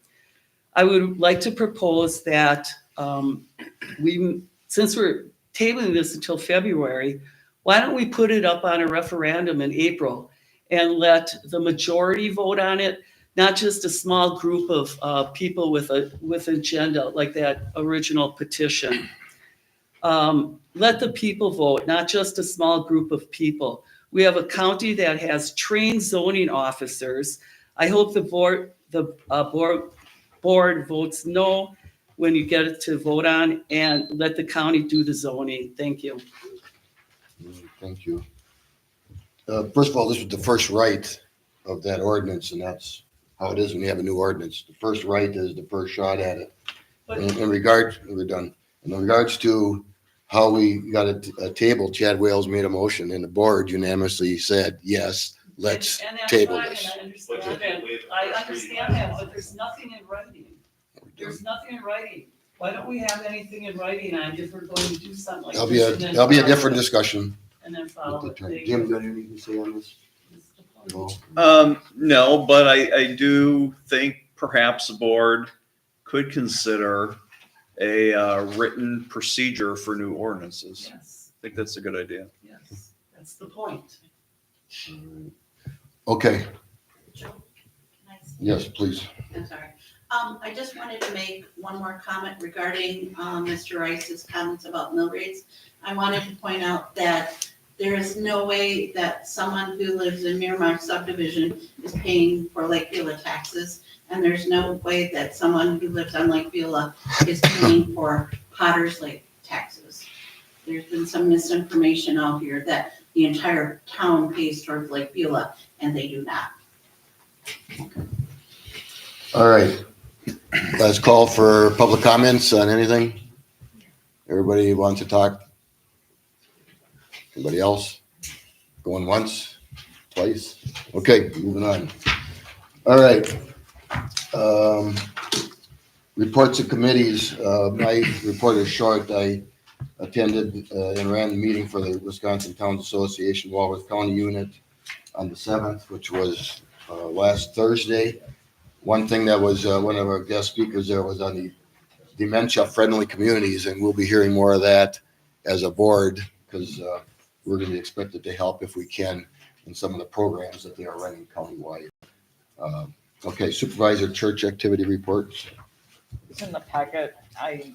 I would like to propose that since we're tabling this until February, why don't we put it up on a referendum in April and let the majority vote on it, not just a small group of people with agenda like that original petition. Let the people vote, not just a small group of people. We have a county that has trained zoning officers. I hope the board votes no when you get it to vote on, and let the county do the zoning. Thank you. Thank you. First of all, this was the first right of that ordinance, and that's how it is when you have a new ordinance. The first right is the first shot at it. In regards, we're done. In regards to how we got a table, Chad Wales made a motion, and the board unanimously said, yes, let's And that's table fine, this. and I understand that, but there's nothing in writing. There's nothing in writing. Why don't we have anything in writing on if we're going to do something like this? There'll be a different discussion. And then follow it. Thank Jim, you. got anything to say on this? No. No, but I do think perhaps the board could consider a written procedure for new ordinances. Yes, I think that's a good idea. yes, that's the point. Okay, Joe, can I say- yes, please. I'm sorry. I just wanted to make one more comment regarding, Mr. Rice's comments about mill rates. I wanted to point out that there is no way that someone who lives in Miramar subdivision is paying for Lake Beulah taxes. And there's no way that someone who lives on Lake Beulah is paying for Potter's Lake taxes. There's been some misinformation out here that the entire town pays towards Lake Beulah, and they do not. All right. Let's call for public comments on anything. Everybody wants to talk? Anybody else? Going once, twice? Okay, moving on. All right. Reports of committees. My report is short. I attended and ran the meeting for the Wisconsin Towns Association Walworth County Unit on the 7th, which was last Thursday. One thing that was one of our guest speakers there was on the dementia-friendly communities, and we'll be hearing more of that as a board because we're going to be expected to help if we can in some of the programs that they are running countywide. Okay, Supervisor Church activity reports. It's in the packet. I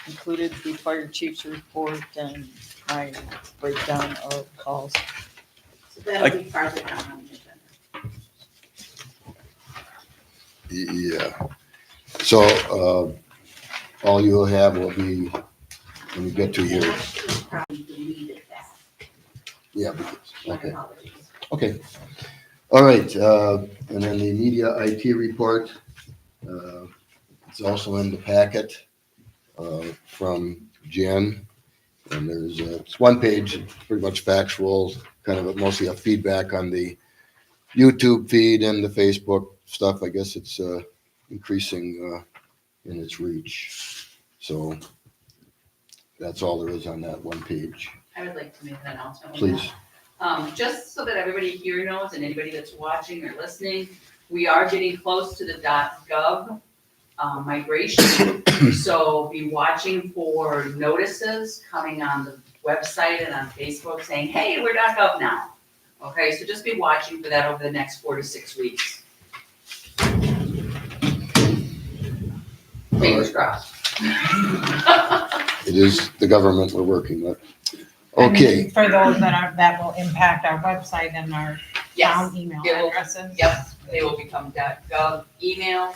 included the fire chief's report and my breakdown of calls. So that'll be farther down on the agenda. Yeah. So all you'll have will be when you get to And your, I should have probably deleted that. yeah, My okay. apologies. Okay. All right. And then the media IT report. It's also in the packet from Jen. And there's it's one page, it's pretty much factual, kind of mostly a feedback on the YouTube feed and the Facebook stuff. I guess it's increasing in its reach. So that's all there is on that one page. I would like to make an announcement. on Please. that. Just so that everybody here knows and anybody that's watching or listening, we are getting close to the .gov migration. So be watching for notices coming on the website and on Facebook saying, hey, we're .gov now. Okay, so just be watching for that over the next 4 to 6 weeks. Fingers crossed. It is the government we're working with. And Okay. for those that will impact our website and our Yes. town email It will- addresses. Yep, they will become .gov emails.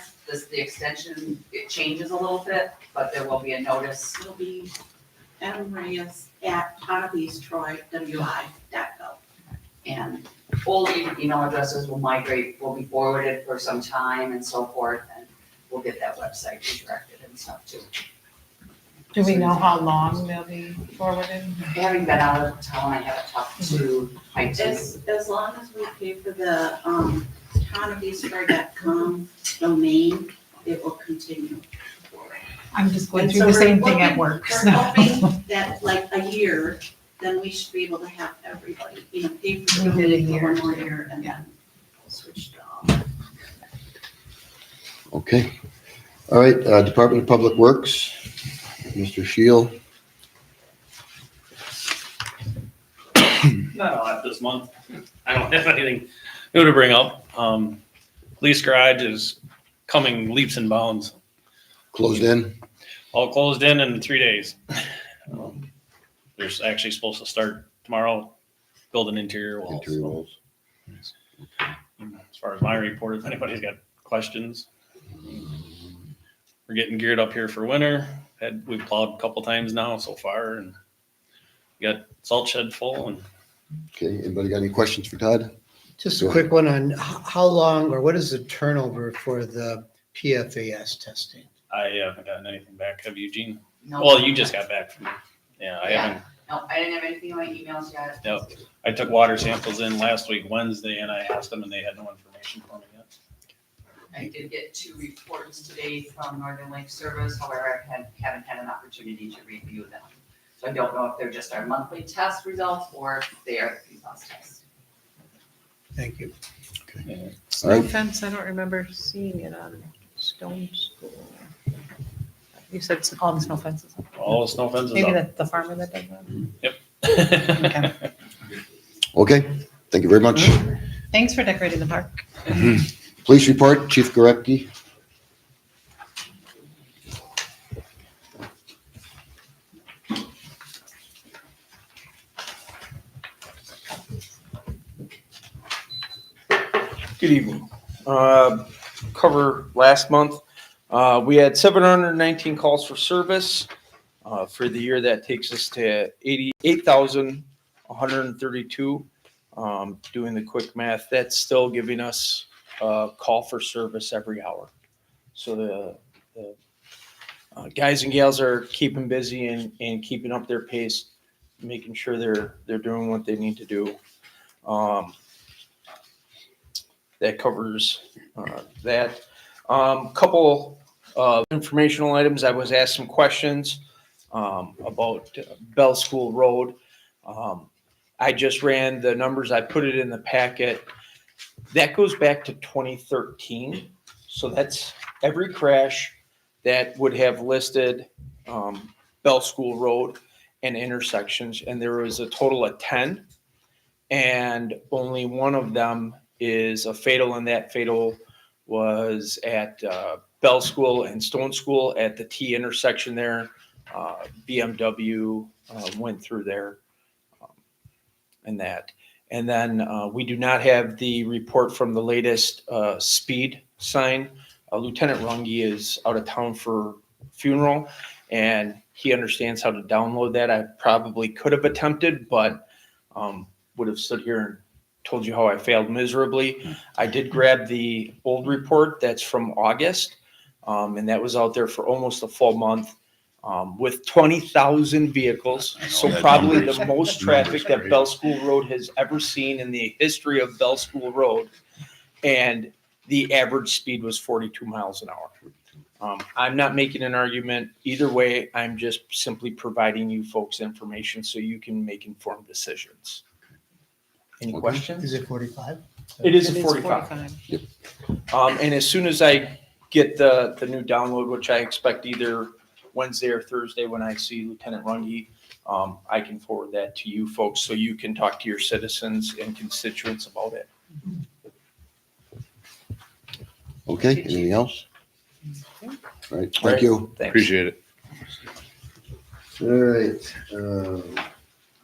The extension, it changes a little bit, but there will be a notice. It'll be mreyes@tonabeestroy.wi.gov. And old email addresses will migrate, will be forwarded for some time and so forth, and we'll get that website redirected and stuff too. Do we know how long they'll be forwarded? Having been out of town, I haven't talked to my team. As long as we pay for the tonabeestroy.com domain, it will continue. I'm just going And through so the we're same thing at hoping- work, We're so. hoping that like a year, then we should be able to have everybody, pay for the We did a domain for year. one more year and then switch to all. Okay. All right, Department of Public Works, Mr. Shield. Not a lot this month. I don't have anything new to bring up. Police garage is coming leaps and bounds. Closed in? All closed in 3 days. They're actually supposed to start tomorrow, building interior walls. Interior walls. As far as my report, if anybody's got questions. We're getting geared up here for winter. We've plowed a couple times now so far, and got salt shed full. And Okay, anybody got any questions for Todd? Just a quick one on how long or what is the turnover for the PFAS testing? I haven't gotten anything back. Have you, Gene? No. Well, you just got back from me. Yeah, I haven't. No, I didn't have anything in my emails yet. Yep. I took water samples in last week, Wednesday, and I asked them, and they had no information for me yet. I did get 2 reports today from Northern Lake Service, however, I haven't had an opportunity to review them. So I don't know if they're just our monthly test results or if they are the PFAS tests. Thank you. Snow fence, I don't remember seeing it on Stone School. You said it's all the snow fences. All the snow fences Maybe up. that's the farmer that does that. Yep. Okay, thank you very much. Thanks for decorating the park. Police report, Chief Gorecki. Good evening. Cover last month. We had 719 calls for service. For the year, that takes us to 88,132. Doing the quick math, that's still giving us a call for service every hour. So the guys and gals are keeping busy and keeping up their pace, making sure they're doing what they need to do. That covers that. Couple informational items. I was asked some questions about Bell School Road. I just ran the numbers. I put it in the packet. That goes back to 2013. So that's every crash that would have listed Bell School Road and intersections. And there was a total of 10. And only one of them is a fatal, and that fatal was at Bell School and Stone School at the T intersection there. BMW went through there and that. And then we do not have the report from the latest speed sign. Lieutenant Runge is out of town for funeral, and he understands how to download that. I probably could have attempted, but would have stood here and told you how I failed miserably. I did grab the old report that's from August, and that was out there for almost a full month with 20,000 vehicles. So probably the most traffic that Bell School Road has ever seen in the history of Bell School Road. And the average speed was 42 miles an hour. I'm not making an argument either way. I'm just simply providing you folks information so you can make informed decisions. Any questions? Is it 45? It is a 45. And as soon as I get the new download, which I expect either Wednesday or Thursday when I see Lieutenant Runge, I can forward that to you folks so you can talk to your citizens and constituents about it. Okay, anything else? All right, thank you. Thanks. Appreciate it. All right,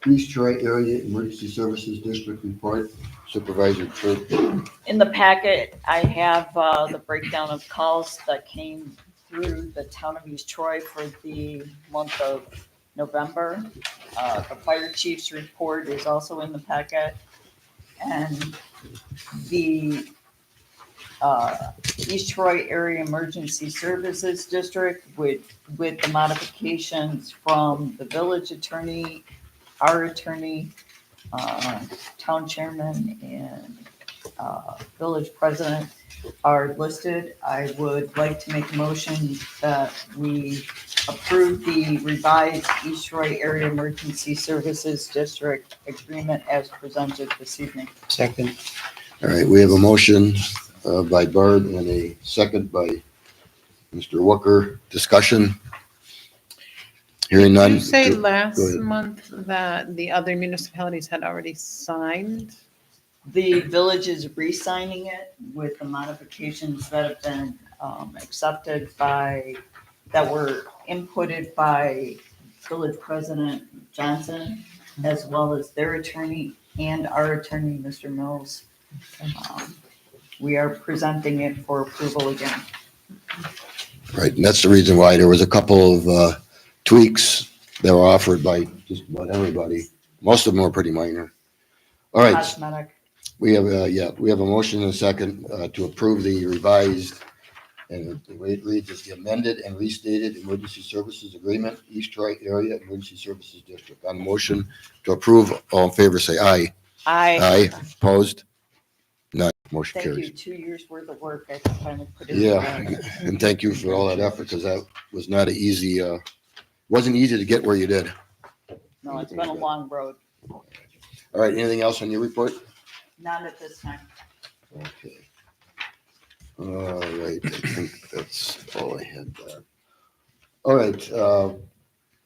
East Troy Area Emergency Services District Report, Supervisor Troop. In the packet, I have the breakdown of calls that came through the town of East Troy for the month of November. The fire chief's report is also in the packet. And the East Troy Area Emergency Services District with the modifications from the village attorney, our attorney, town chairman, and village president are listed. I would like to make a motion that we approve the revised East Troy Area Emergency Services District Agreement as presented this evening. Second. All right, we have a motion by Barb and a second by Mr. Wooker, discussion? Hearing Did none. you say Go last ahead. month that the other municipalities had already signed? The village is re-signing it with the modifications that have been accepted by, that were inputted by Village President Johnson, as well as their attorney and our attorney, Mr. Mills. We are presenting it for approval again. Right, and that's the reason why there was a couple of tweaks that were offered by just about everybody. Most of them were pretty minor. All right, Cosmetic. we have, we have a motion and a second to approve the revised, and the way it reads is the amended and restated emergency services agreement, East Troy Area Emergency Services District. On motion to approve, all in favor, say aye. Aye, opposed? None, motion Thank carries. you, 2 years worth of work. I can finally put it. Yeah, together. and thank you for all that effort, because that was not an easy, wasn't easy to get where you did. No, it's been a long road. All right, anything else on your report? Not at this time. Okay. All right, I think that's all I had there. All right,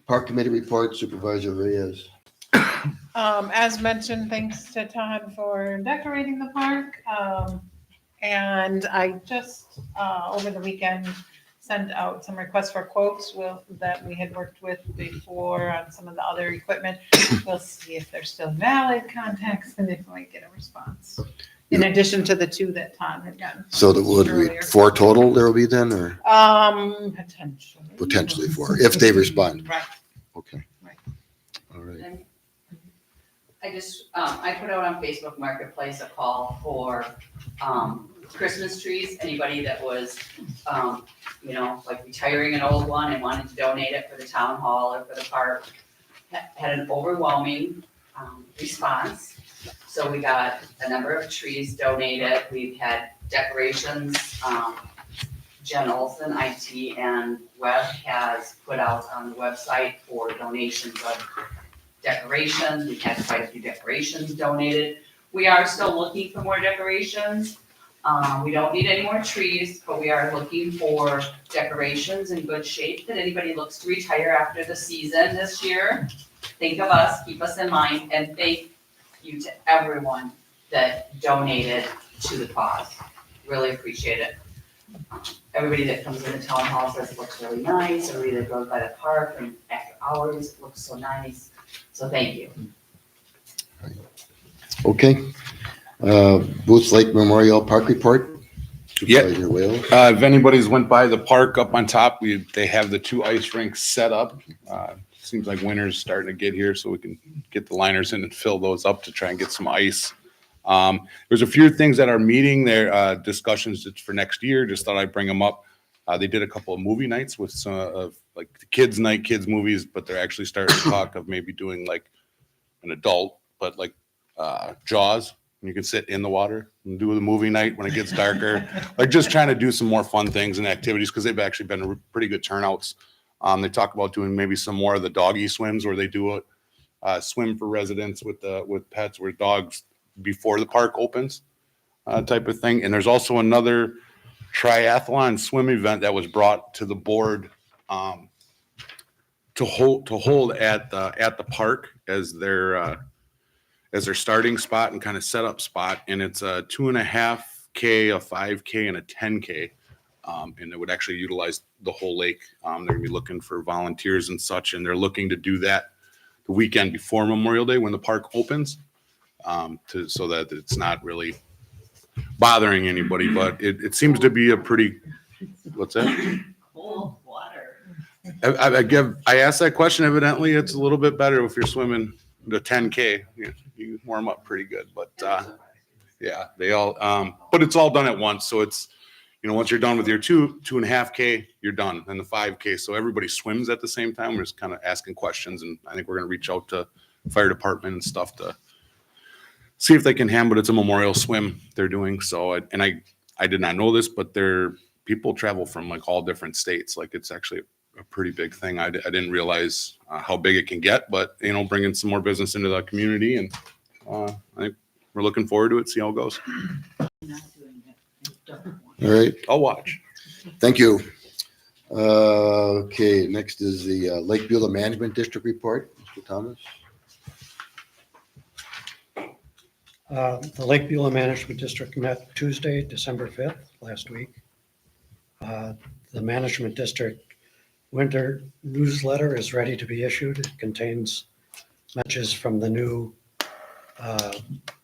Park Committee report, Supervisor Reyes. As mentioned, thanks to Todd for decorating the park. And I just, over the weekend, sent out some requests for quotes that we had worked with before on some of the other equipment. We'll see if they're still valid contacts and if we get a response. In addition to the 2 that Todd had gotten. So that would be earlier. 4 total there will be then, or Potentially. potentially 4, if they respond? Right. Okay. Right. All right. I just, I put out on Facebook Marketplace a call for, Christmas trees, anybody that was, like retiring an old one and wanted to donate it for the town hall or for the park. Had an overwhelming, response. So we got a number of trees donated. We've had decorations, Jen Olson, IT, and Web has put out on the website for donations of decorations. We've had quite a few decorations donated. We are still looking for more decorations. We don't need any more trees, but we are looking for decorations in good shape that anybody looks to retire after the season this year. Think of us, keep us in mind, and thank you to everyone that donated to the cause. Really appreciate it. Everybody that comes in the town hall says it looks really nice. Everybody that goes by the park and after hours, it looks so nice. So thank you. Okay. Booth Lake Memorial Park report. Yeah. Supervisor Wales. If anybody's went by the park up on top, they have the 2 ice rinks set up. Seems like winter's starting to get here, so we can get the liners in and fill those up to try and get some ice. There's a few things at our meeting there, discussions for next year. Just thought I'd bring them up. They did a couple of movie nights with some of like the kids' night, kids' movies, but they're actually starting to talk of maybe doing like an adult, but like Jaws. You can sit in the water and do the movie night when it gets darker. Like just trying to do some more fun things and activities because they've actually been pretty good turnouts. They talk about doing maybe some more of the doggy swims where they do a swim for residents with pets where dogs before the park opens type of thing. And there's also another triathlon swim event that was brought to the board to hold at the park as their starting spot and kind of setup spot. And it's a 2.5K, a 5K, and a 10K. And it would actually utilize the whole lake. They're gonna be looking for volunteers and such, and they're looking to do that the weekend before Memorial Day when the park opens, so that it's not really bothering anybody. But it seems to be a pretty, what's that? Cold water. I asked that question. Evidently, it's a little bit better if you're swimming the 10K. You warm up pretty good, but yeah, they all. But it's all done at once, so it's once you're done with your 2.5K, you're done, and the 5K. So everybody swims at the same time. We're just kind of asking questions, and I think we're gonna reach out to fire department and stuff to see if they can handle. But it's a memorial swim they're doing. So I did not know this, but people travel from like all different states. Like it's actually a pretty big thing. I didn't realize how big it can get, but bringing some more business into the community, and I think we're looking forward to it. See how it goes. All right. I'll watch. Thank you. Okay, next is the Lake Beulah Management District report. Mr. Thomas? The Lake Beulah Management District met Tuesday, December 5th, last week. The Management District winter newsletter is ready to be issued. It contains messages from the new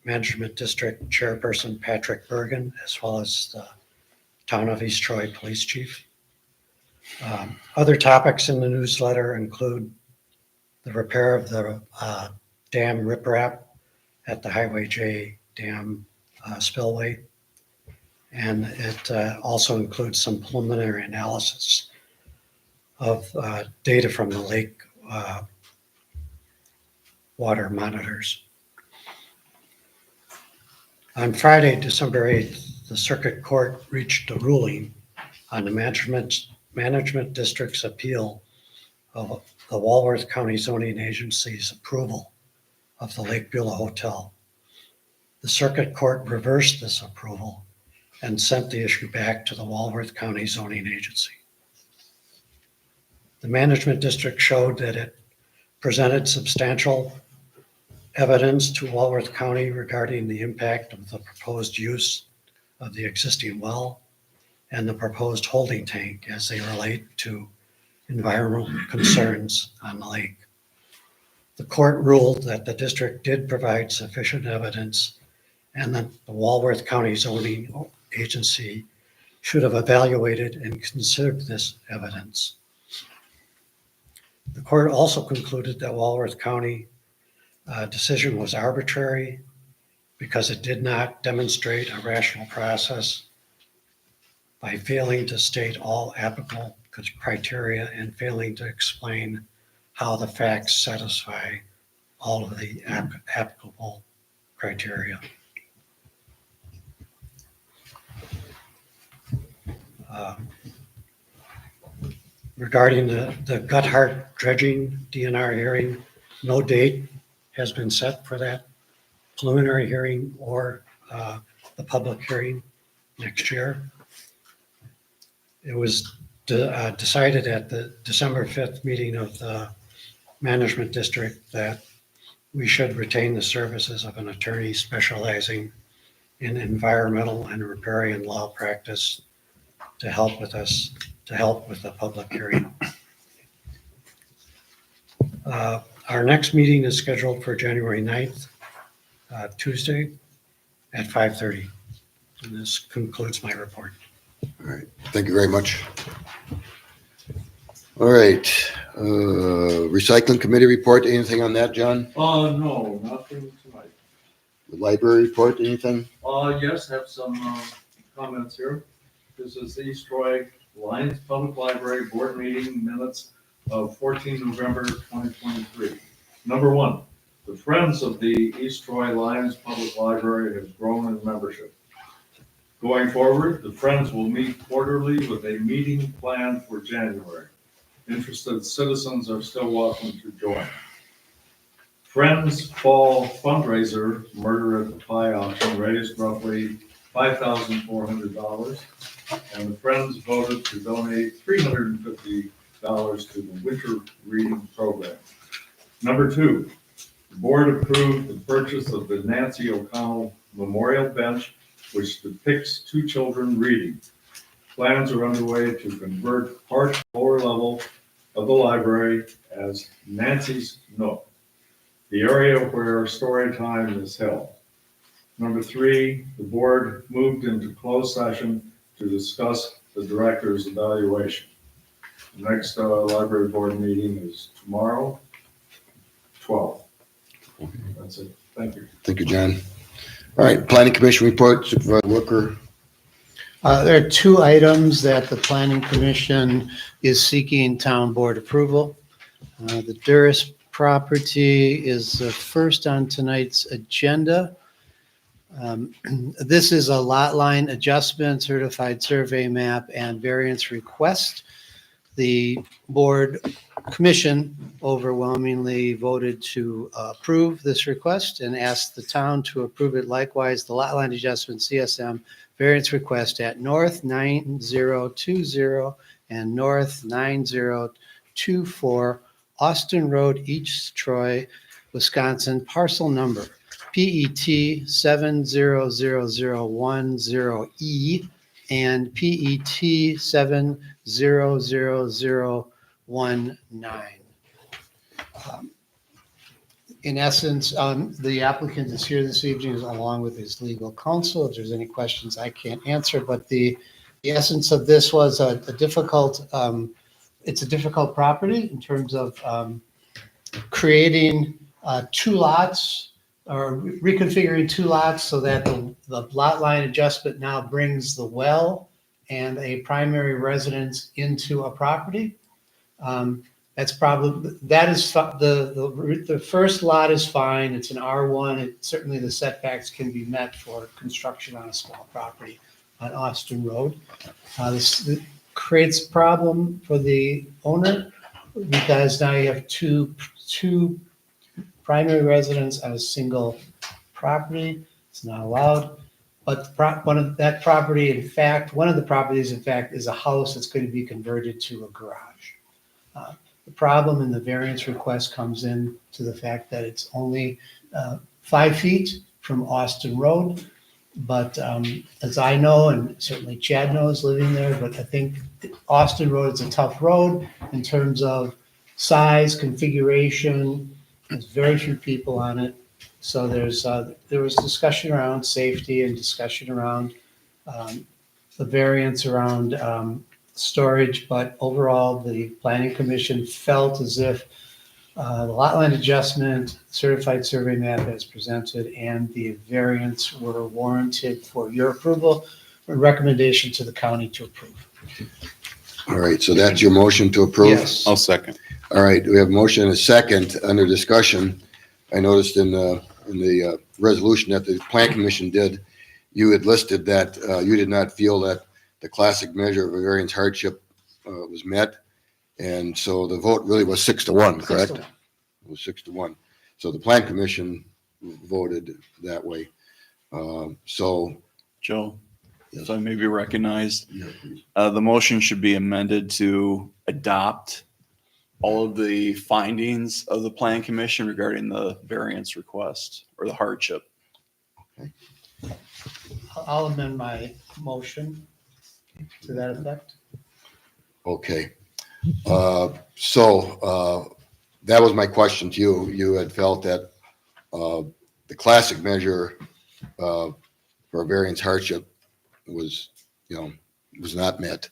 Management District Chairperson, Patrick Bergen, as well as the Town of East Troy Police Chief. Other topics in the newsletter include the repair of the dam riprap at the Highway J Dam spillway. And it also includes some preliminary analysis of data from the lake water monitors. On Friday, December 8th, the Circuit Court reached a ruling on the Management District's appeal of the Walworth County Zoning Agency's approval of the Lake Beulah Hotel. The Circuit Court reversed this approval and sent the issue back to the Walworth County Zoning Agency. The Management District showed that it presented substantial evidence to Walworth County regarding the impact of the proposed use of the existing well and the proposed holding tank as they relate to environmental concerns on the lake. The court ruled that the district did provide sufficient evidence and that the Walworth County Zoning Agency should have evaluated and considered this evidence. The court also concluded that Walworth County decision was arbitrary because it did not demonstrate a rational process by failing to state all applicable criteria and failing to explain how the facts satisfy all of the applicable criteria. Regarding the Gutthart dredging DNR hearing, no date has been set for that preliminary hearing or the public hearing next year. It was decided at the December 5th meeting of the Management District that we should retain the services of an attorney specializing in environmental and riparian law practice to help with the public hearing. Our next meeting is scheduled for January 9th, Tuesday at 5:30. And this concludes my report. All right, thank you very much. All right, Recycling Committee report, anything on that, John? No, nothing tonight. The library report, anything? Yes, have some comments here. This is the East Troy Lions Public Library Board Meeting Minutes of 14 November 2023. Number one, the Friends of the East Troy Lions Public Library has grown in membership. Going forward, the Friends will meet quarterly with a meeting planned for January. Interested citizens are still welcome to join. Friends Fall fundraiser, Murder at the Pie auction, raised roughly $5,400, and the Friends voted to donate $350 to the winter reading program. Number two, the board approved the purchase of the Nancy O'Connell Memorial Bench, which depicts two children reading. Plans are underway to convert part lower level of the library as Nancy's Nook, the area where story time is held. Number three, the board moved into closed session to discuss the director's evaluation. The next library board meeting is tomorrow, 12. That's it. Thank you. Thank you, John. All right, Planning Commission report, Supervisor Wicker. There are two items that the Planning Commission is seeking town board approval. The Duras property is the first on tonight's agenda. This is a lot line adjustment, certified survey map, and variance request. The board commission overwhelmingly voted to approve this request and asked the town to approve it. Likewise, the lot line adjustment CSM variance request at North 9020 and North 9024 Austin Road, East Troy, Wisconsin, parcel number PET 70010E and PET 70019. In essence, the applicant is here this evening along with his legal counsel. If there's any questions I can't answer, but the essence of this was a difficult, it's a difficult property in terms of creating two lots or reconfiguring two lots so that the lot line adjustment now brings the well and a primary residence into a property. That's probably, that is, the first lot is fine. It's an R1. Certainly the setbacks can be met for construction on a small property on Austin Road. This creates a problem for the owner because now you have two primary residents on a single property. It's not allowed. But one of the properties, in fact, is a house that's going to be converted to a garage. The problem in the variance request comes in to the fact that it's only 5 feet from Austin Road. But as I know, and certainly Chad knows living there, but I think Austin Road is a tough road in terms of size, configuration. There's very few people on it. So there was discussion around safety and discussion around the variance around storage, but overall, the planning commission felt as if the lot line adjustment, certified survey map as presented, and the variance were warranted for your approval, or recommendation to the county to approve. All right, so that's your motion to approve? Yes. I'll second. All right, we have a motion and a second under discussion. I noticed in the resolution that the plan commission did, you had listed that you did not feel that the classic measure of a variance hardship was met. And so the vote really was 6-1, correct? 6-1. It was 6-1. So the plan commission voted that way. So, Joe, Yes. if I may be recognized, yeah, please. the motion should be amended to adopt all of the findings of the plan commission regarding the variance request or the hardship. I'll amend my motion to that effect. Okay. So that was my question to you. You had felt that the classic measure for a variance hardship was not met.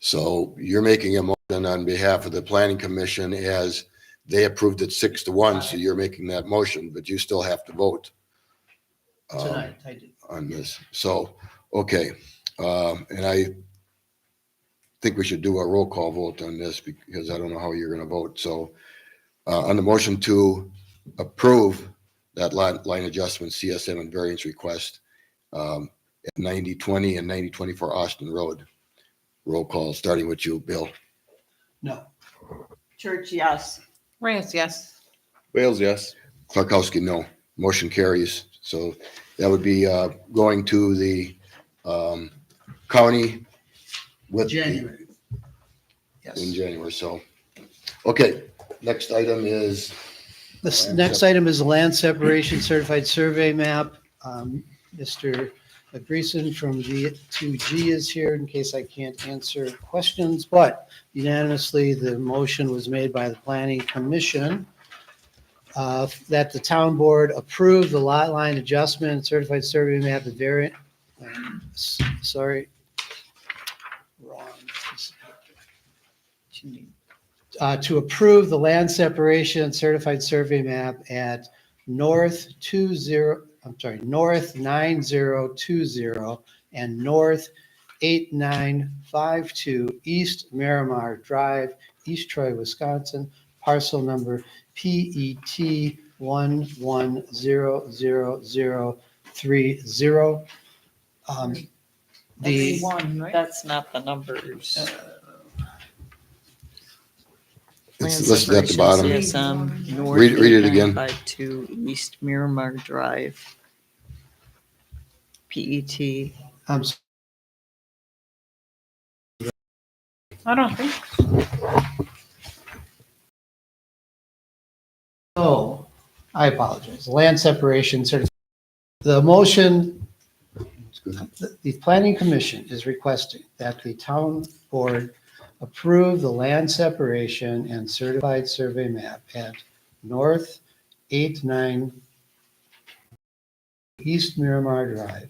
So you're making a motion on behalf of the planning commission as they approved it 6-1. So you're making that motion, but you still have to vote Tonight, I did. on this. So, okay. And I think we should do a roll call vote on this because I don't know how you're going to vote. So on the motion to approve that line adjustment CSM and variance request at 9020 and 9024 Austin Road. Roll call, starting with you, Bill. No. Church, yes. Reyes, yes. Wales, yes. Clarkowski, no. Motion carries. So that would be going to the county with January. in January. So, okay. Next item is This Land next item is the land separation certified survey map. Mr. Greason from G2G is here in case I can't answer questions, but unanimously, the motion was made by the planning commission that the town board approve the lot line adjustment certified survey map, the variant, sorry, wrong. To approve the land separation certified survey map at north 9020 and north 8952 East Miramar Drive, East Troy, Wisconsin, parcel number PET 110030. The That's not the numbers. it's listed at the bottom. CSM, North Read it again. 8952 East Miramar Drive. PET. I don't think. So, I apologize. Land separation certificate. The motion, the planning commission is requesting that the town board approve the land separation and certified survey map at North 89 East Miramar Drive,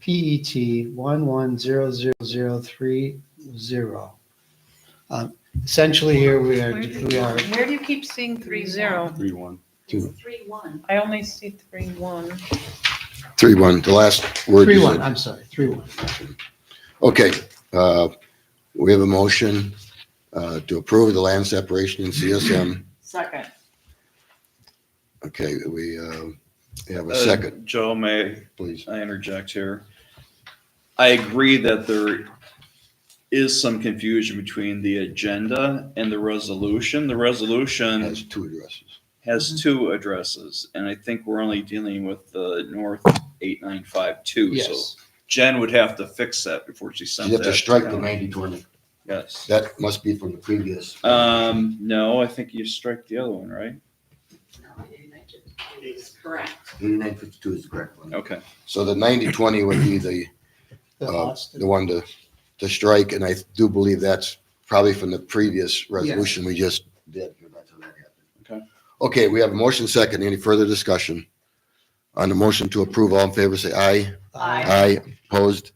PET 110030. Essentially here we are, Where do you keep seeing 30? 3-1. It's 3-1. I only see 31. 3-1, the last word. you 3-1, said. I'm sorry, 3-1. Okay, we have a motion to approve the land separation in CSM. Second. Okay, we have a second, Joe, may please. I interject here? I agree that there is some confusion between the agenda and the resolution. The resolution Has two addresses. has two addresses, and I think we're only dealing with the North 8952. So Yes. Jen would have to fix that before she sent You that. have to strike the county. 90/20. Yes. That must be from the previous. No, I think you strike the other one, right? It's correct. 8952 is the correct one. Okay. So the 90/20 would be the one to strike, and I do believe that's probably from the previous resolution we just did. That's how that happened. Okay. Okay, we have a motion second. Any further discussion? On the motion to approve, all in favor, say aye. Aye. Opposed?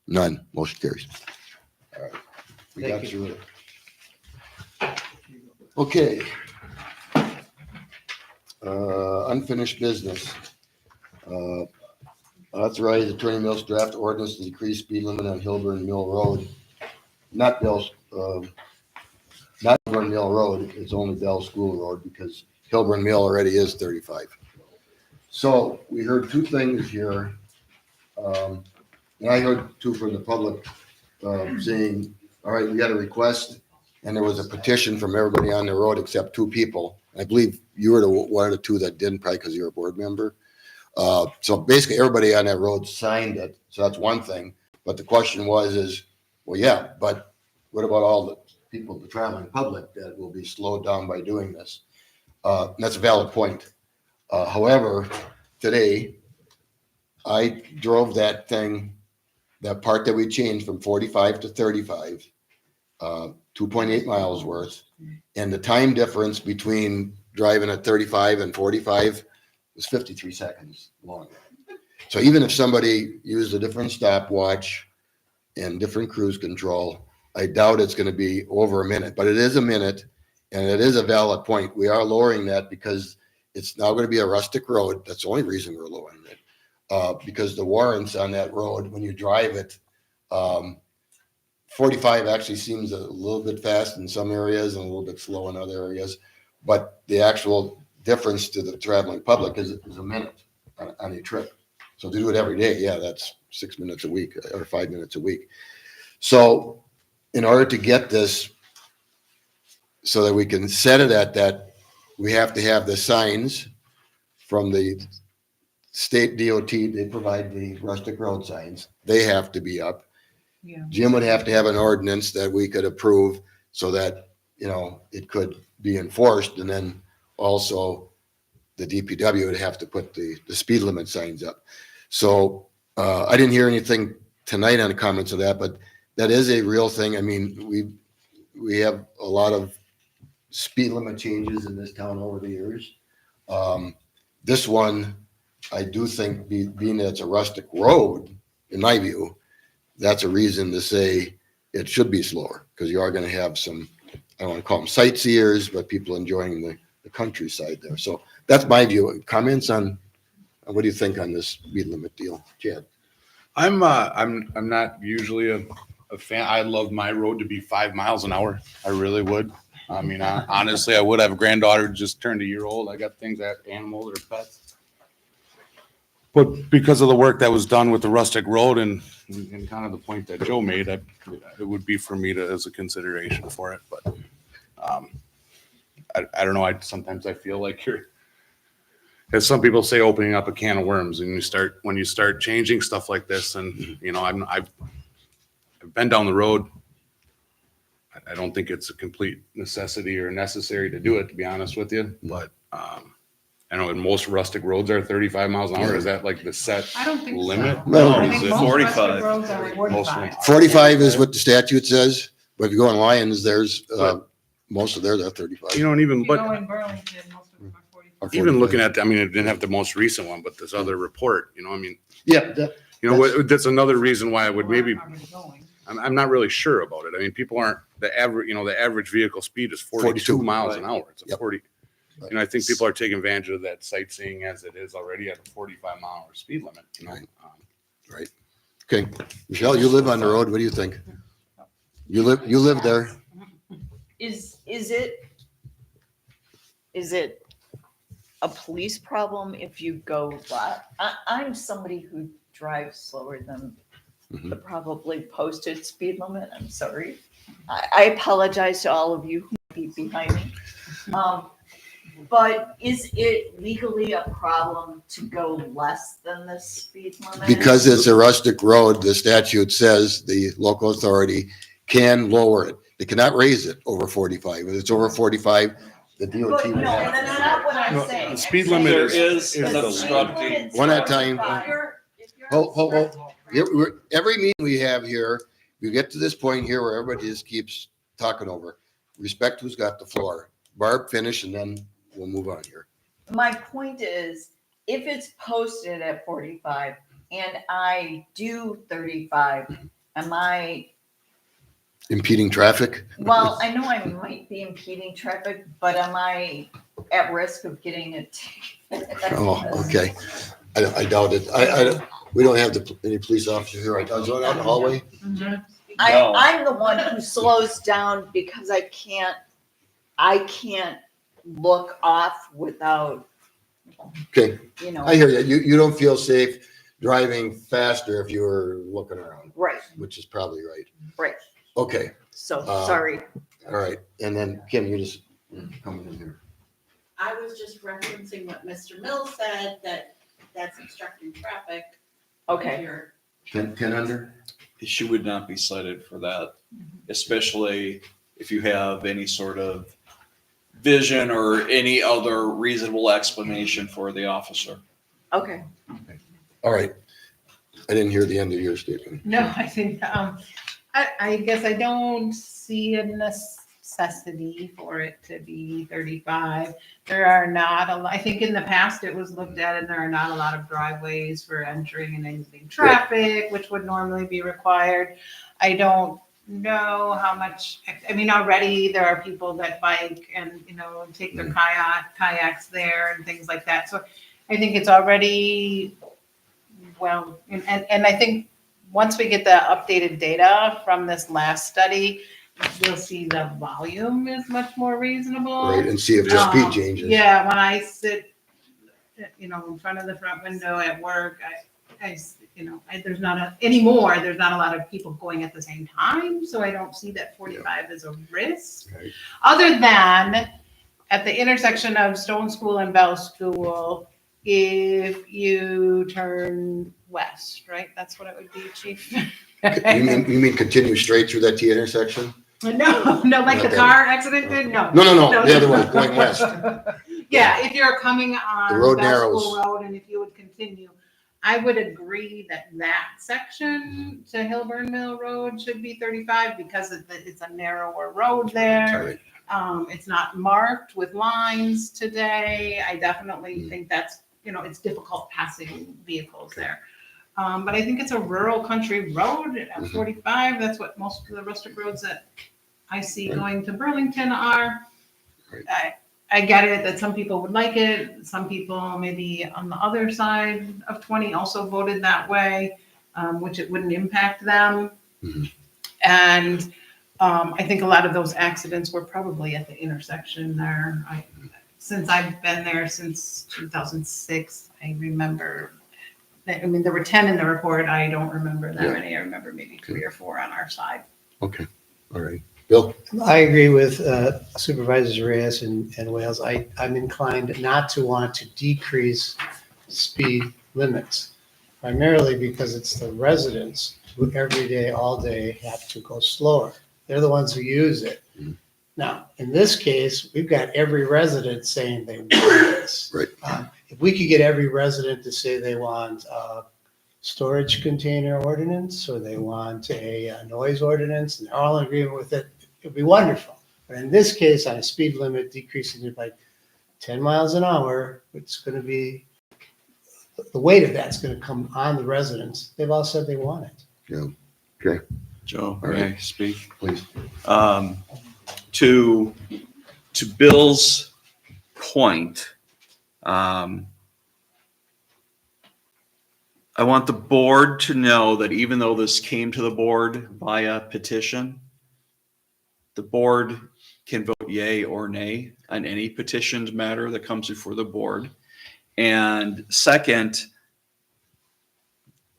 None. Motion carries. All right. We got Thank through it. Okay. Unfinished business. Authorize Attorney Mills draft ordinance to decrease speed limit on Hilburn Mill Road. Not Bell's, not Hilburn Mill Road, it's only Bell School Road because Hilburn Mill already is 35. So we heard two things here. And I heard two from the public saying, all right, we got a request and there was a petition from everybody on the road except two people. I believe you were the one of the two that didn't, probably because you're a board member. So basically everybody on that road signed it. So that's one thing. But the question was, well, yeah, but what about all the people, the traveling public that will be slowed down by doing this? And that's a valid point. However, today I drove that thing, that part that we changed from 45 to 35, 2.8 miles worth. And the time difference between driving at 35 and 45 was 53 seconds long. So even if somebody used a different stopwatch and different cruise control, I doubt it's going to be over a minute, but it is a minute and it is a valid point. We are lowering that because it's now going to be a rustic road. That's the only reason we're lowering it. Because the warrants on that road, when you drive it, 45 actually seems a little bit fast in some areas and a little bit slow in other areas. But the actual difference to the traveling public is a minute on a trip. So to do it every day, yeah, that's 6 minutes a week or 5 minutes a week. So in order to get this so that we can set it at that, we have to have the signs from the state DOT. They provide the rustic road signs. They have to be up. Yeah. Jim would have to have an ordinance that we could approve so that, it could be enforced. And then also the DPW would have to put the speed limit signs up. So I didn't hear anything tonight on the comments of that, but that is a real thing. I mean, we have a lot of speed limit changes in this town over the years. This one, I do think being that it's a rustic road, in my view, that's a reason to say it should be slower because you are going to have some, I don't want to call them sightseers, but people enjoying the countryside there. So that's my view. Comments on what do you think on this speed limit deal, Chad? I'm not usually a fan. I love my road to be 5 miles an hour. I really would. I mean, honestly, I would. I have a granddaughter who just turned a year old. I got things that animals or pets. But because of the work that was done with the rustic road and kind of the point that Joe made, it would be for me to as a consideration for it. But I don't know. Sometimes I feel like you're, as some people say, opening up a can of worms, and when you start changing stuff like this, and I've been down the road. I don't think it's a complete necessity or necessary to do it, to be honest with you, but, I know in most rustic roads are 35 miles an hour. Is that like the set I don't think so. limit? No, I Is think it most 45? rustic roads are 45. 45 is what the statute says, but if you go on Lions, there's, most of theirs are 35. You know, and even, If you but go in Burlington, most of them are 45. Or even 45. looking at, I mean, it didn't have the most recent one, but this other report, you know, I mean, Yeah, that, you know, that's another reason why I would maybe, Already going. I'm not really sure about it. I mean, people aren't, the average vehicle speed is 42 42, miles an right. hour. It's a Yep. 40. You know, I think people are taking advantage of that sightseeing as it is already at a 45-mile-an-hour speed limit, you know? Right. Right. Okay. Michelle, you live on the road. What do you think? You live there. Is it a police problem if you go left? I'm somebody who drives slower than the probably posted speed limit. I'm sorry. I apologize to all of you who might be behind me. But is it legally a problem to go less than the speed limit? Because it's a rustic road, the statute says the local authority can lower it. They cannot raise it over 45. If it's over 45, the DOT. But will no, have that's to- not what I'm No, saying. the speed I'm saying limit There is is the obstructing. speed limit's One at a time. 45. If you're Hold. Every meeting we have here, we get to this point here where everybody just keeps talking over. Respect who's got the floor. Barb, finish, and then we'll move on here. My point is, if it's posted at 45 and I do 35, am I, Impeding traffic? well, I know I might be impeding traffic, but am I at risk of getting a ticket? Oh, okay. I doubt it. We don't have any police officers here. Is it out in the hallway? No. I'm the one who slows down because I can't look off without, Okay, you know, I hear you. You don't feel safe driving faster if you're looking around, right, which is probably right. right. Okay, So, sorry. all right. And then Kim, you just coming in here. I was just referencing what Mr. Mills said, that's obstructing traffic. Okay. You're- 10 under? She would not be cited for that, especially if you have any sort of vision or any other reasonable explanation for the officer. Okay. All right. I didn't hear the end of your statement. No, I think, I guess I don't see a necessity for it to be 35. There are not I think in the past it was looked at and there are not a lot of driveways for entering and exiting traffic, which would normally be required. I don't know how much, I mean, already there are people that bike and, take their kayaks there and things like that. So I think it's already, well, and I think once we get the updated data from this last study, you'll see the volume is much more reasonable. Right, and see if the speed changes. Yeah, when I sit, in front of the front window at work, there's not anymore, there's not a lot of people going at the same time, so I don't see that 45 is a risk. Right. Other than at the intersection of Stone School and Bell School, if you turn west, right? That's what it would be, Chief. You mean continue straight through that T intersection? No, like the Okay. car accident did, no. No, the other one, going west. Yeah, if you're coming on The road Bell School narrows. Road and if you would continue, I would agree that section to Hillburn Mill Road should be 35 because it's a narrower road there. Right. It's not marked with lines today. I definitely think that's, it's difficult passing vehicles there. But I think it's a rural country road at 45. That's what most of the rustic roads that I see going to Burlington are. I get it that some people would like it. Some people maybe on the other side of 20 also voted that way, which it wouldn't impact them. And I think a lot of those accidents were probably at the intersection there. Since I've been there since 2006, I remember that, there were 10 in the report. I don't remember that many. I remember maybe 3 or 4 on our side. Okay, all right. Bill? I agree with Supervisors Reyes and Wales. I'm inclined not to want to decrease speed limits, primarily because it's the residents who every day, all day have to go slower. They're the ones who use it. Now, in this case, we've got every resident saying they want this. Right. If we could get every resident to say they want a storage container ordinance, or they want a noise ordinance, and they're all in agreement with it, it'd be wonderful. But in this case, on a speed limit decreasing it by 10 miles an hour, it's going to be, the weight of that's going to come on the residents. They've all said they want it. Yeah. Okay. Joe, All may right. I speak? Please. To Bill's point, I want the board to know that even though this came to the board via petition, the board can vote yay or nay on any petitioned matter that comes before the board. And second,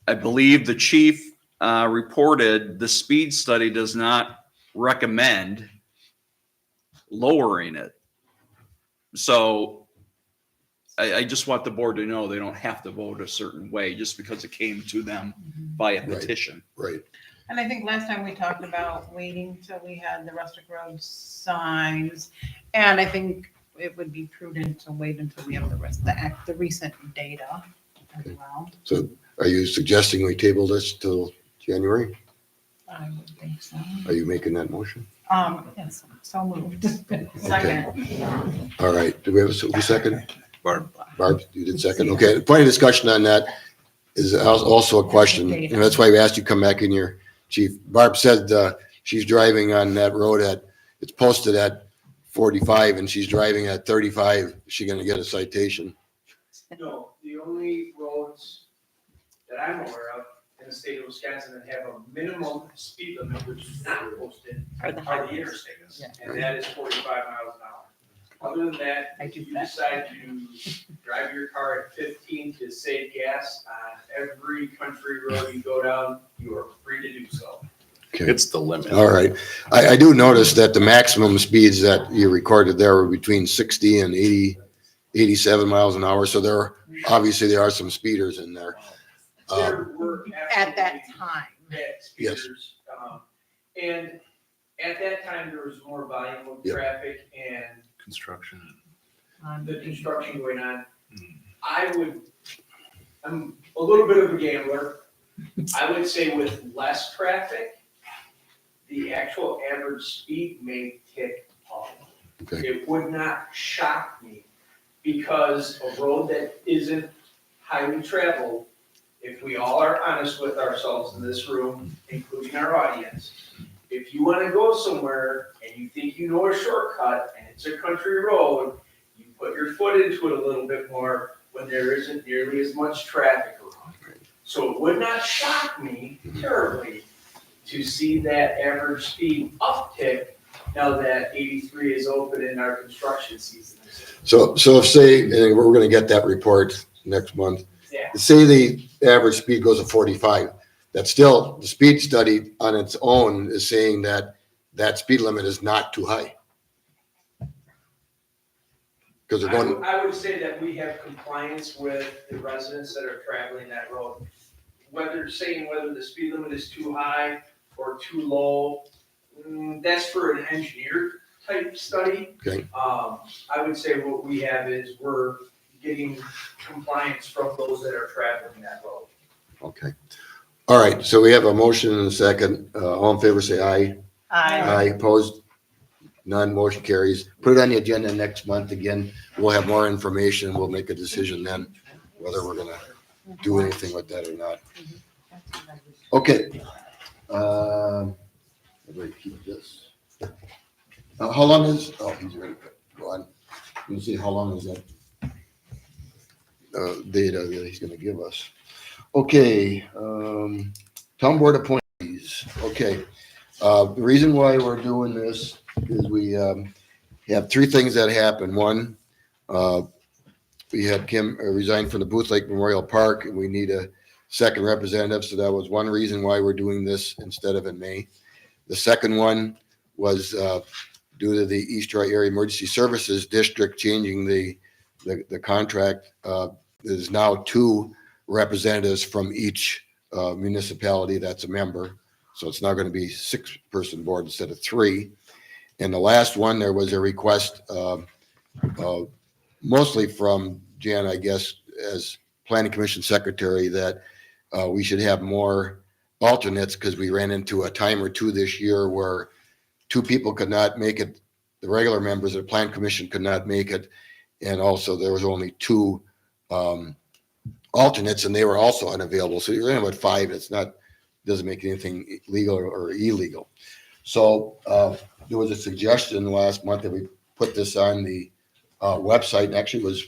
I believe the chief reported the speed study does not recommend lowering it. So I just want the board to know they don't have to vote a certain way just because it came to them via Right. petition. Right. And I think last time we talked about waiting till we had the rustic road signs. And I think it would be prudent to wait until we have the recent data as well. So are you suggesting we table this till January? I would think so. Are you making that motion? Yes, so moved. Second. All right. Do we have a second? Barb, you did second. Okay. The point of discussion on that is also a question. And that's why we asked you to come back in here, Chief. Barb said she's driving on that road it's posted at 45 and she's driving at 35. Is she going to get a citation? No, the only roads that I'm aware of in the state of Wisconsin that have a minimum speed limit, which is not posted, are the interstates. And that is 45 miles an hour. Other than that, if you decide to drive your car at 15 to save gas on every country road you go down, you are free to do so. Okay. It's the limit. All right. I do notice that the maximum speeds that you recorded there were between 60 and 87 miles an hour. So obviously there are some speeders in there. There were At that absolutely time. bad Yes. speeders. And at that time, there was more volume of Yep. traffic and Construction. the construction going on. I'm a little bit of a gambler. I would say with less traffic, the actual average speed may tick up. Okay. It would not shock me because a road that isn't highly traveled, if we all are honest with ourselves in this room, including our audience, if you want to go somewhere and you think you know a shortcut and it's a country road, you put your foot into it a little bit more when there isn't nearly as much traffic around. So it would not shock me terribly to see that average speed uptick now that 83 is open in our construction season. So if say, and we're going to get that report next month. Yeah. Say the average speed goes to 45. That's still, the speed study on its own is saying that speed limit is not too high. Because they're going, I would say that we have compliance with the residents that are traveling that road. Whether the speed limit is too high or too low, that's for an engineer type study. okay, I would say what we have is we're getting compliance from those that are traveling that road. okay. All right, so we have a motion and a second. All in favor, say aye. Aye, opposed? None, motion carries. Put it on the agenda next month again. We'll have more information. We'll make a decision then whether we're gonna do anything with that or not. Okay. How do I keep this? How long is, he's ready. Go on. Let me see, how long is that? Data that he's gonna give us. Okay, town board appointees. Okay. The reason why we're doing this is we have three things that happened. One, we had Kim resign from the Booth Lake Memorial Park, and we need a second representative. So that was one reason why we're doing this instead of in May. The second one was due to the East Troy Area Emergency Services District changing the contract. There's now two representatives from each municipality that's a member. So it's now going to be 6-person board instead of 3. And the last one, there was a request, mostly from Jan, I guess, as planning commission secretary, that we should have more alternates, because we ran into a time or two this year where 2 people could not make it. The regular members of the plan commission could not make it. And also there was only 2 alternates, and they were also unavailable. So you're in with 5. It's not, doesn't make anything legal or illegal. So there was a suggestion last month that we put this on the website, and actually was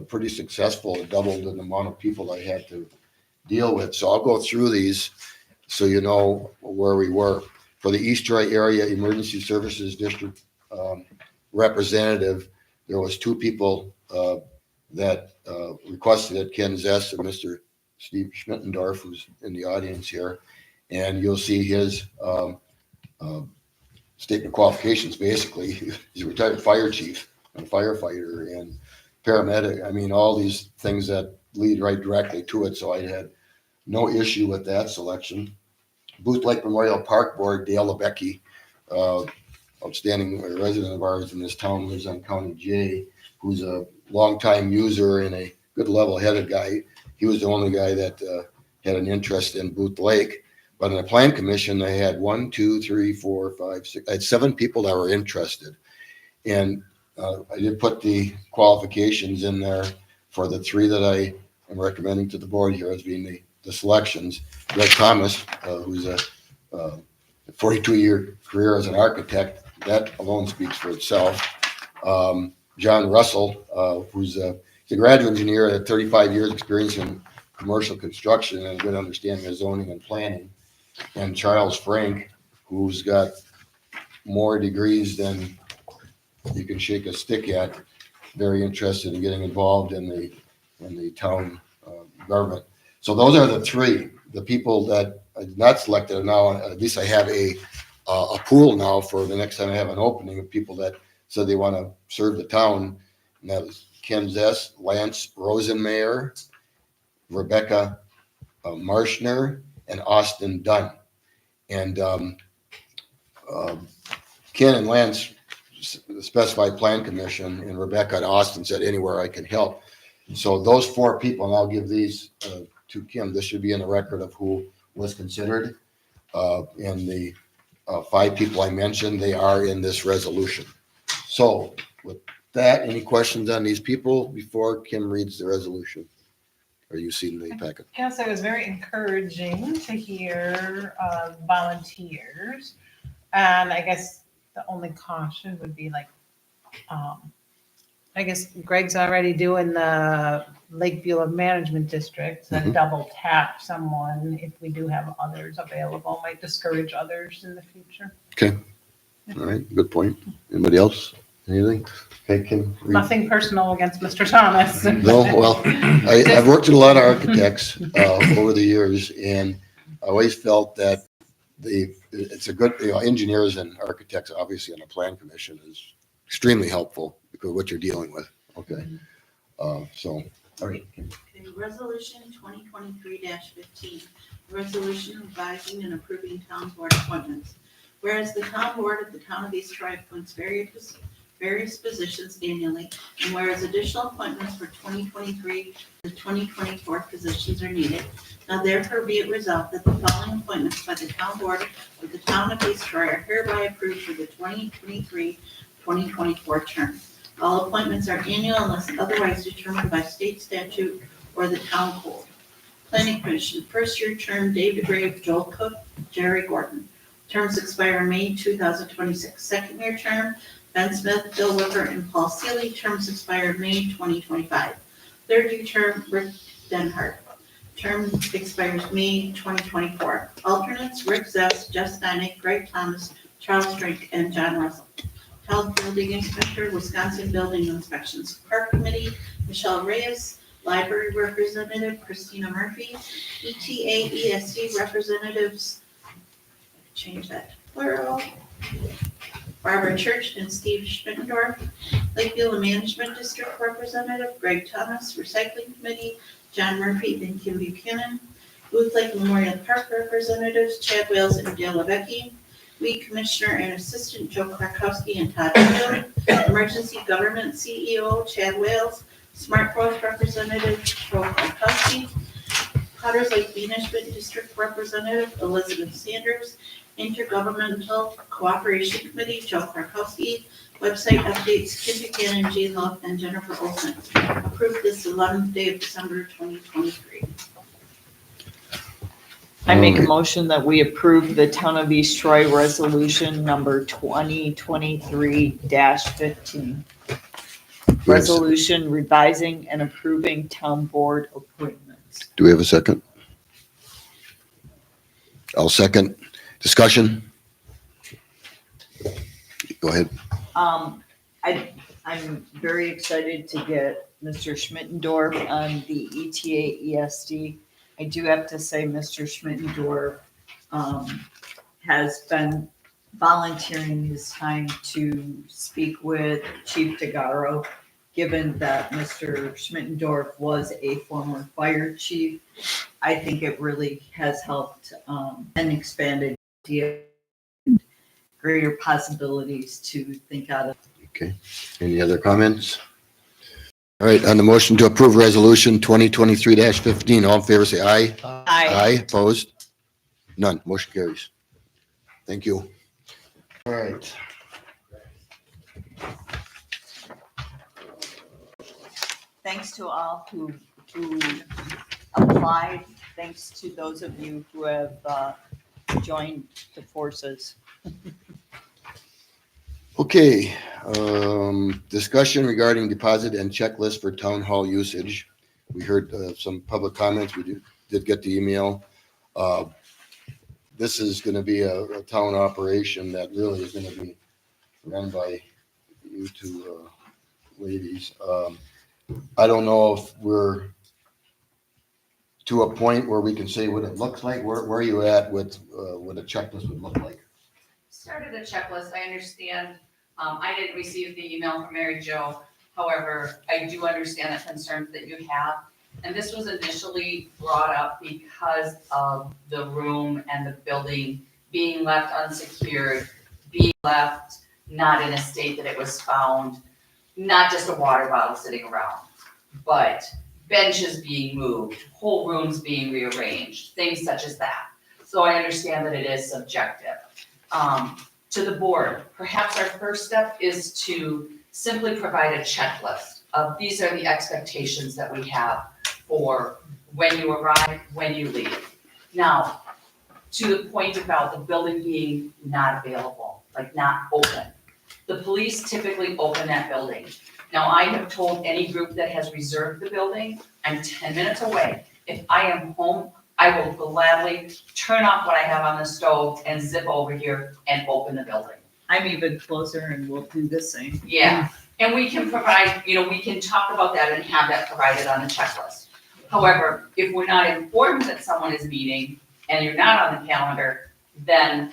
pretty successful. It doubled the amount of people I had to deal with. So I'll go through these so you know where we were. For the East Troy Area Emergency Services District representative, there was 2 people that requested it, Ken Zess and Mr. Steve Schmittendorf, who's in the audience here. And you'll see his statement of qualifications. Basically, he's a retired fire chief and firefighter and paramedic. I mean, all these things that lead right directly to it. So I had no issue with that selection. Booth Lake Memorial Park Board, Dale Lebecki, outstanding resident of ours in this town, lives on County J, who's a longtime user and a good level-headed guy. He was the only guy that had an interest in Booth Lake. But in the plan commission, I had 1, 2, 3, 4, 5, 6. I had 7 people that were interested. And I did put the qualifications in there for the 3 that I am recommending to the board here as being the selections. Greg Thomas, who's a 42-year career as an architect, that alone speaks for itself. John Russell, who's a graduate engineer, had 35 years experience in commercial construction and a good understanding of zoning and planning. And Charles Frank, who's got more degrees than you can shake a stick at, very interested in getting involved in the town government. So those are the 3. The people that I did not select are now, at least I have a pool now for the next time I have an opening of people that said they want to serve the town. And that was Ken Zess, Lance Rosenmayer, Rebecca Marshner, and Austin Dunn. And Ken and Lance specified plan commission, and Rebecca and Austin said anywhere I can help. So those 4 people, and I'll give these to Kim. This should be in the record of who was considered. And the 5 people I mentioned, they are in this resolution. So with that, any questions on these people before Kim reads the resolution? Are you seeing the packet? Yes, it was very encouraging to hear volunteers. And I guess the only caution would be like, I guess Greg's already doing the Lakeview Management District, then double tap someone if we do have others available, might discourage others in the future. Okay. All right. Good point. Anybody else? Anything? Okay, Kim. read. Nothing personal against Mr. Thomas. No, well, I've worked with a lot of architects over the years, and I always felt that it's a good, engineers and architects, obviously, on a plan commission is extremely helpful because of what you're dealing with. Okay. So, all right. Okay, resolution 2023-15, resolution revising and approving town board appointments. Whereas the town board of the town of East Troy appoints various positions annually, and whereas additional appointments for 2023 to 2024 positions are needed, now therefore be it resolved that the following appointments by the town board of the town of East Troy are hereby approved for the 2023-2024 term. All appointments are annual unless otherwise determined by state statute or the town code. Planning Commission, first year term, David Grave, Joel Cook, Jerry Gordon. Terms expire May 2026. Second year term, Ben Smith, Bill Whipper, and Paul Seeley. Terms expire May 2025. Third year term, Rick Denhart. Term expires May 2024. Alternates, Rick Zess, Jess Steinick, Greg Thomas, Charles Drink, and John Russell. Health Building Inspector, Wisconsin Building Inspections. Park Committee, Michelle Reyes. Library Representative, Christina Murphy. ETA, ESC Representatives, change that to plural. Barbara Church and Steve Schmittendorf. Lakeview Management District Representative, Greg Thomas. Recycling Committee, John Murphy and Kim Buchanan. Booth Lake Memorial Park representatives Chad Wales and Dale Levesque, Weed Commissioner and Assistant Joe Krakowski and Todd Field, Emergency Government CEO Chad Wales, Smart Growth Representative Joe Krakowski, Potters Lake Management District Representative Elizabeth Sanders, Intergovernmental Cooperation Committee Joe Krakowski, website updates Kim Buchanan, G. Love, and Jennifer Olson. Approved this 11th day of December 2023. I make a motion that we approve the Town of East Troy Resolution number 2023-15. Resolution revising and approving town board appointments. Do we have a second? I'll second. Discussion? Go ahead. I'm very excited to get Mr. Schmittendorf on the ETA ESD. I do have to say, Mr. Schmittendorf has been volunteering his time to speak with Chief DeGaro, given that Mr. Schmittendorf was a former fire chief. I think it really has helped and expanded greater possibilities to think out of. Okay. Any other comments? All right, on the motion to approve resolution 2023-15, all in favor, say aye. Aye, opposed? None, motion carries. Thank you. All right. Thanks to all who applied. Thanks to those of you who have joined the forces. Okay, discussion regarding deposit and checklist for town hall usage. We heard some public comments. We did get the email. This is going to be a town operation that really is going to be run by you two ladies. I don't know if we're to a point where we can say what it looks like. Where are you at with what a checklist would look like? Started a checklist. I understand. I didn't receive the email from Mary Jo. However, I do understand the concerns that you have. And this was initially brought up because of the room and the building being left unsecured, being left not in a state that it was found, not just a water bottle sitting around, but benches being moved, whole rooms being rearranged, things such as that. So I understand that it is subjective. To the board, perhaps our first step is to simply provide a checklist of these are the expectations that we have for when you arrive, when you leave. Now, to the point about the building being not available, like not open. The police typically open that building. Now, I have told any group that has reserved the building, I'm 10 minutes away. If I am home, I will gladly turn off what I have on the stove and zip over here and open the building. I'm even closer and we'll do the same. Yeah, and we can provide, we can talk about that and have that provided on the checklist. However, if we're not informed that someone is meeting and you're not on the calendar, then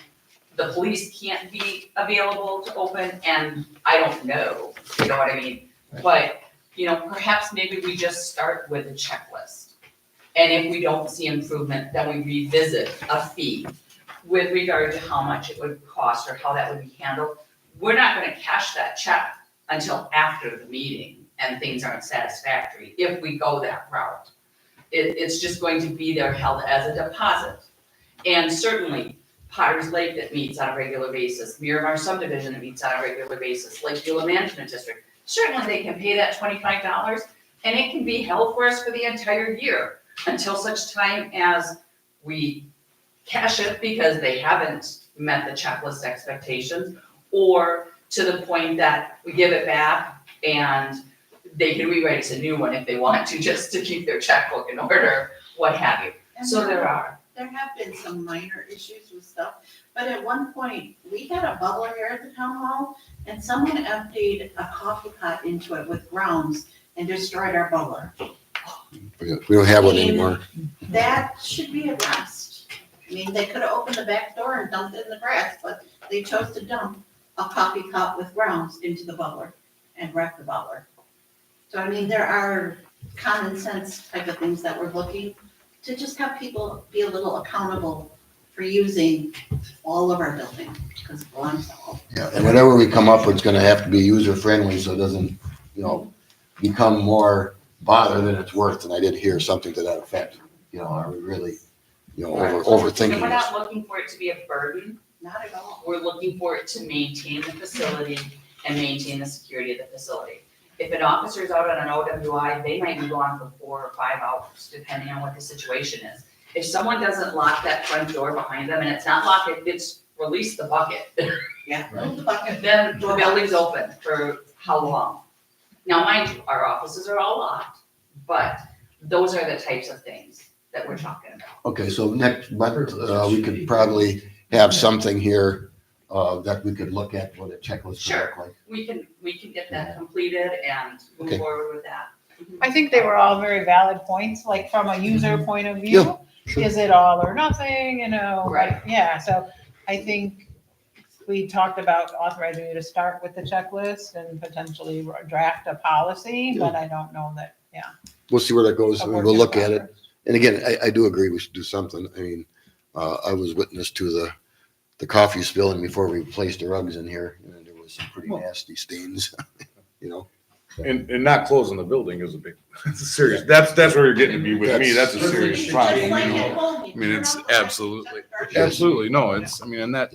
the police can't be available to open, and I don't know, you know what I mean? But, perhaps maybe we just start with a checklist. And if we don't see improvement, then we revisit a fee with regard to how much it would cost or how that would be handled. We're not gonna cash that check until after the meeting and things aren't satisfactory, if we go that route. It's just going to be there held as a deposit. And certainly, Potters Lake that meets on a regular basis, Miramar subdivision that meets on a regular basis, Lake Beulah Management District, certainly they can pay that $25 and it can be held for us for the entire year until such time as we cash it because they haven't met the checklist expectations, or to the point that we give it back and they can rewrite us a new one if they want to, just to keep their checkbook in order, what have you. So there have been some minor issues with stuff, but at one point, we had a bubbler here at the town hall, and someone emptied a coffee pot into it with grounds and destroyed our bubbler. We don't have one anymore. That should be addressed. I mean, they could have opened the back door and dumped it in the grass, but they chose to dump a coffee cup with grounds into the bubbler and wreck the bubbler. So I mean, there are common sense type of things that we're looking to just have people be a little accountable for using all of our buildings, because it belongs to all. Yeah, and whatever we come up with, it's gonna have to be user friendly, so it doesn't, become more bother than it's worth. And I did hear something to that effect. Are we really, overthinking And we're this? not looking for it to be a burden. Not at all. We're looking for it to maintain the facility and maintain the security of the facility. If an officer's out on an OWI, they might be gone for 4 or 5 hours, depending on what the situation is. If someone doesn't lock that front door behind them, and it's not locked, it's release the bucket. Yeah. The bucket. Then the building's open for how long? Now, mind you, our offices are all locked, but those are the types of things that we're talking about. Okay, so next month, we could probably have something here, that we could look at what a checklist would Sure. look like. We can get that completed and move Okay. forward with that. I think they were all very valid points, like from a user point of view. Yeah, sure. Is it all or nothing, Right. Yeah, so I think we talked about authorizing you to start with the checklist and potentially draft a policy, but I don't know that, We'll see where that goes, A and work we'll in look at it. progress. And again, I do agree we should do something. I mean, I was witness to the coffee spilling before we placed the rugs in here, and there was some pretty nasty stains, And not closing the building is a big, it's a serious, that's where you're getting to be with me. That's a serious Just problem, like you at know? home, you I mean, turn it's on the lights, absolutely, shut the- absolutely, no, it's, I mean, and that,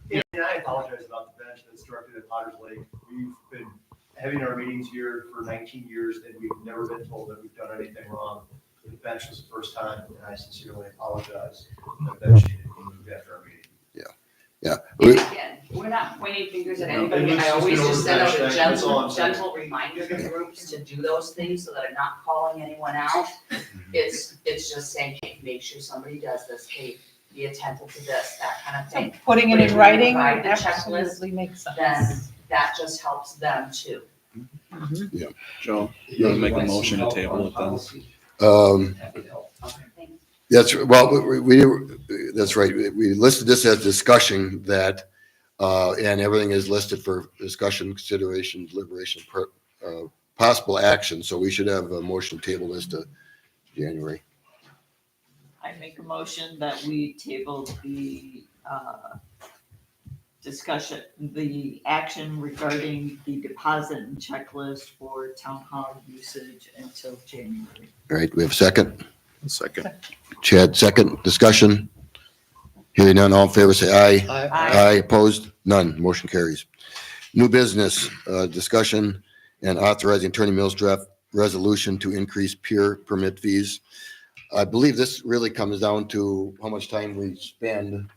Yeah, I apologize about the bench that's directed at Potter's Lake. We've been having our meetings here for 19 years and we've never been told that we've done anything wrong. The bench was the first time and I sincerely apologize. The bench needed to be moved after our meeting. yeah. And again, we're not pointing fingers at anybody. It's I just always been just send out over a the bench, that's all I'm saying. gentle reminder to groups to do those things so that I'm not calling anyone out. It's just saying, hey, make sure somebody does this, hey, be attentive to this, that kind of so thing. putting it But if in we writing provide the checklist, absolutely makes sense. Then that just helps them too. Joe, you want to make a motion to table it then? Okay, thanks. That's, well, that's right. We listed this as discussion that, and everything is listed for discussion, consideration, deliberation, possible action. So we should have a motion to table this to January. I make a motion that we table the discussion, the action regarding the deposit and checklist for town hall usage until January. All right, we have a second. second. Chad, second. Discussion. Hearing none, all in favor, say aye. Aye. Aye, opposed? None. Motion carries. New business, discussion and authorizing Attorney Mills draft resolution to increase peer permit fees. I believe this really comes down to how much time we spend,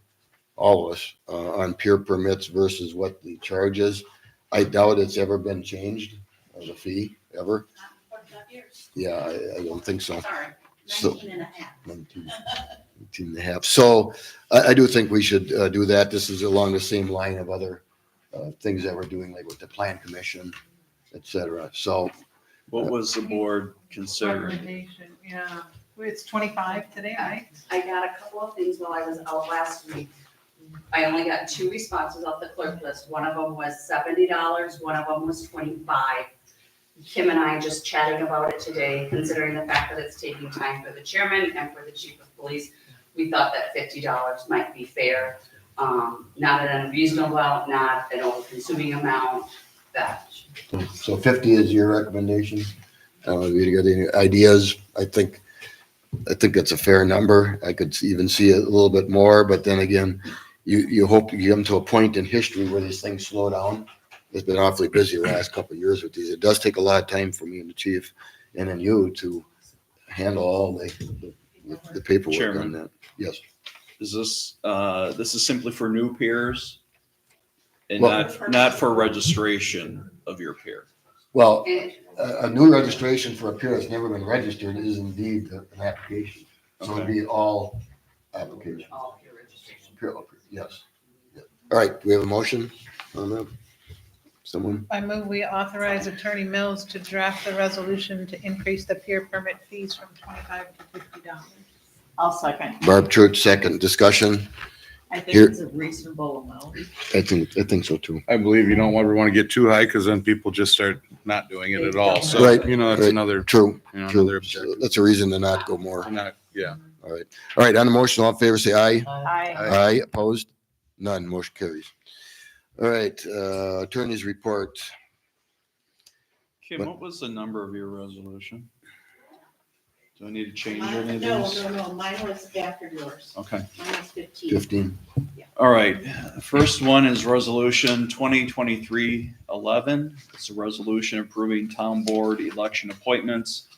all of us, on peer permits versus what the charge is. I doubt it's ever been changed as a fee, ever. Not in 45 years. Yeah, I don't think so. Sorry, So- 19 and a half. 19 and a half. So I do think we should do that. This is along the same line of other things that we're doing, like with the plan commission, et cetera. So What was the board considering? Recommendation, yeah. It's 25 today, right? I got a couple of things while I was out last week. I only got 2 responses off the clerk list. One of them was $70, one of them was $25. Kim and I just chatting about it today, considering the fact that it's taking time for the chairman and for the chief of police. We thought that $50 might be fair, not an unreasonable amount, not an over-consuming amount, that. so 50 is your recommendation. Have you got any ideas? I think that's a fair number. I could even see it a little bit more, but then again, you hope to get them to a point in history where these things slow down. It's been awfully busy the last couple of years with these. It does take a lot of time for me and the chief and then you to handle all the paperwork on Chairman. that. Yes. Is this is simply for new peers and Well- not for registration of your peer? Well, a new registration for a peer that's never been registered is indeed an application. So it'd be all application. All peer registration. Peer, yes. All right, do we have a motion on that? Someone? I move we authorize Attorney Mills to draft the resolution to increase the peer permit fees from $25 to $50. I'll second. Barb Church, second. Discussion. I think Here- it's a reasonable amount. I think so too. I believe you don't ever want to get too high because then people just start not doing it at all. So, Right, you know, that's right. another, True, you know, true. another objective. That's a reason to not go more. Not, yeah. All right. All right, on the motion, all in favor, say aye. Aye. Aye, opposed? None, motion carries. All right, attorney's report. Kim, what was the number of your resolution? Do I need to change Mine- any of No, these? no, mine was after yours. Okay. Mine was 15. 15. All right, the first one is resolution 2023-11. It's a resolution approving town board election appointments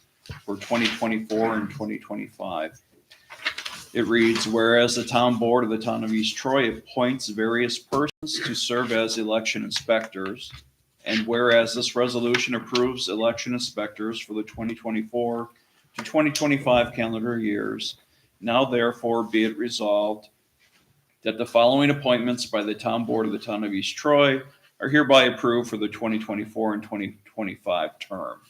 for 2024 and 2025. It reads, whereas the town board of the town of East Troy appoints various persons to serve as election inspectors, and whereas this resolution approves election inspectors for the 2024 to 2025 calendar years, now therefore be it resolved that the following appointments by the town board of the town of East Troy are hereby approved for the 2024 and 2025 term.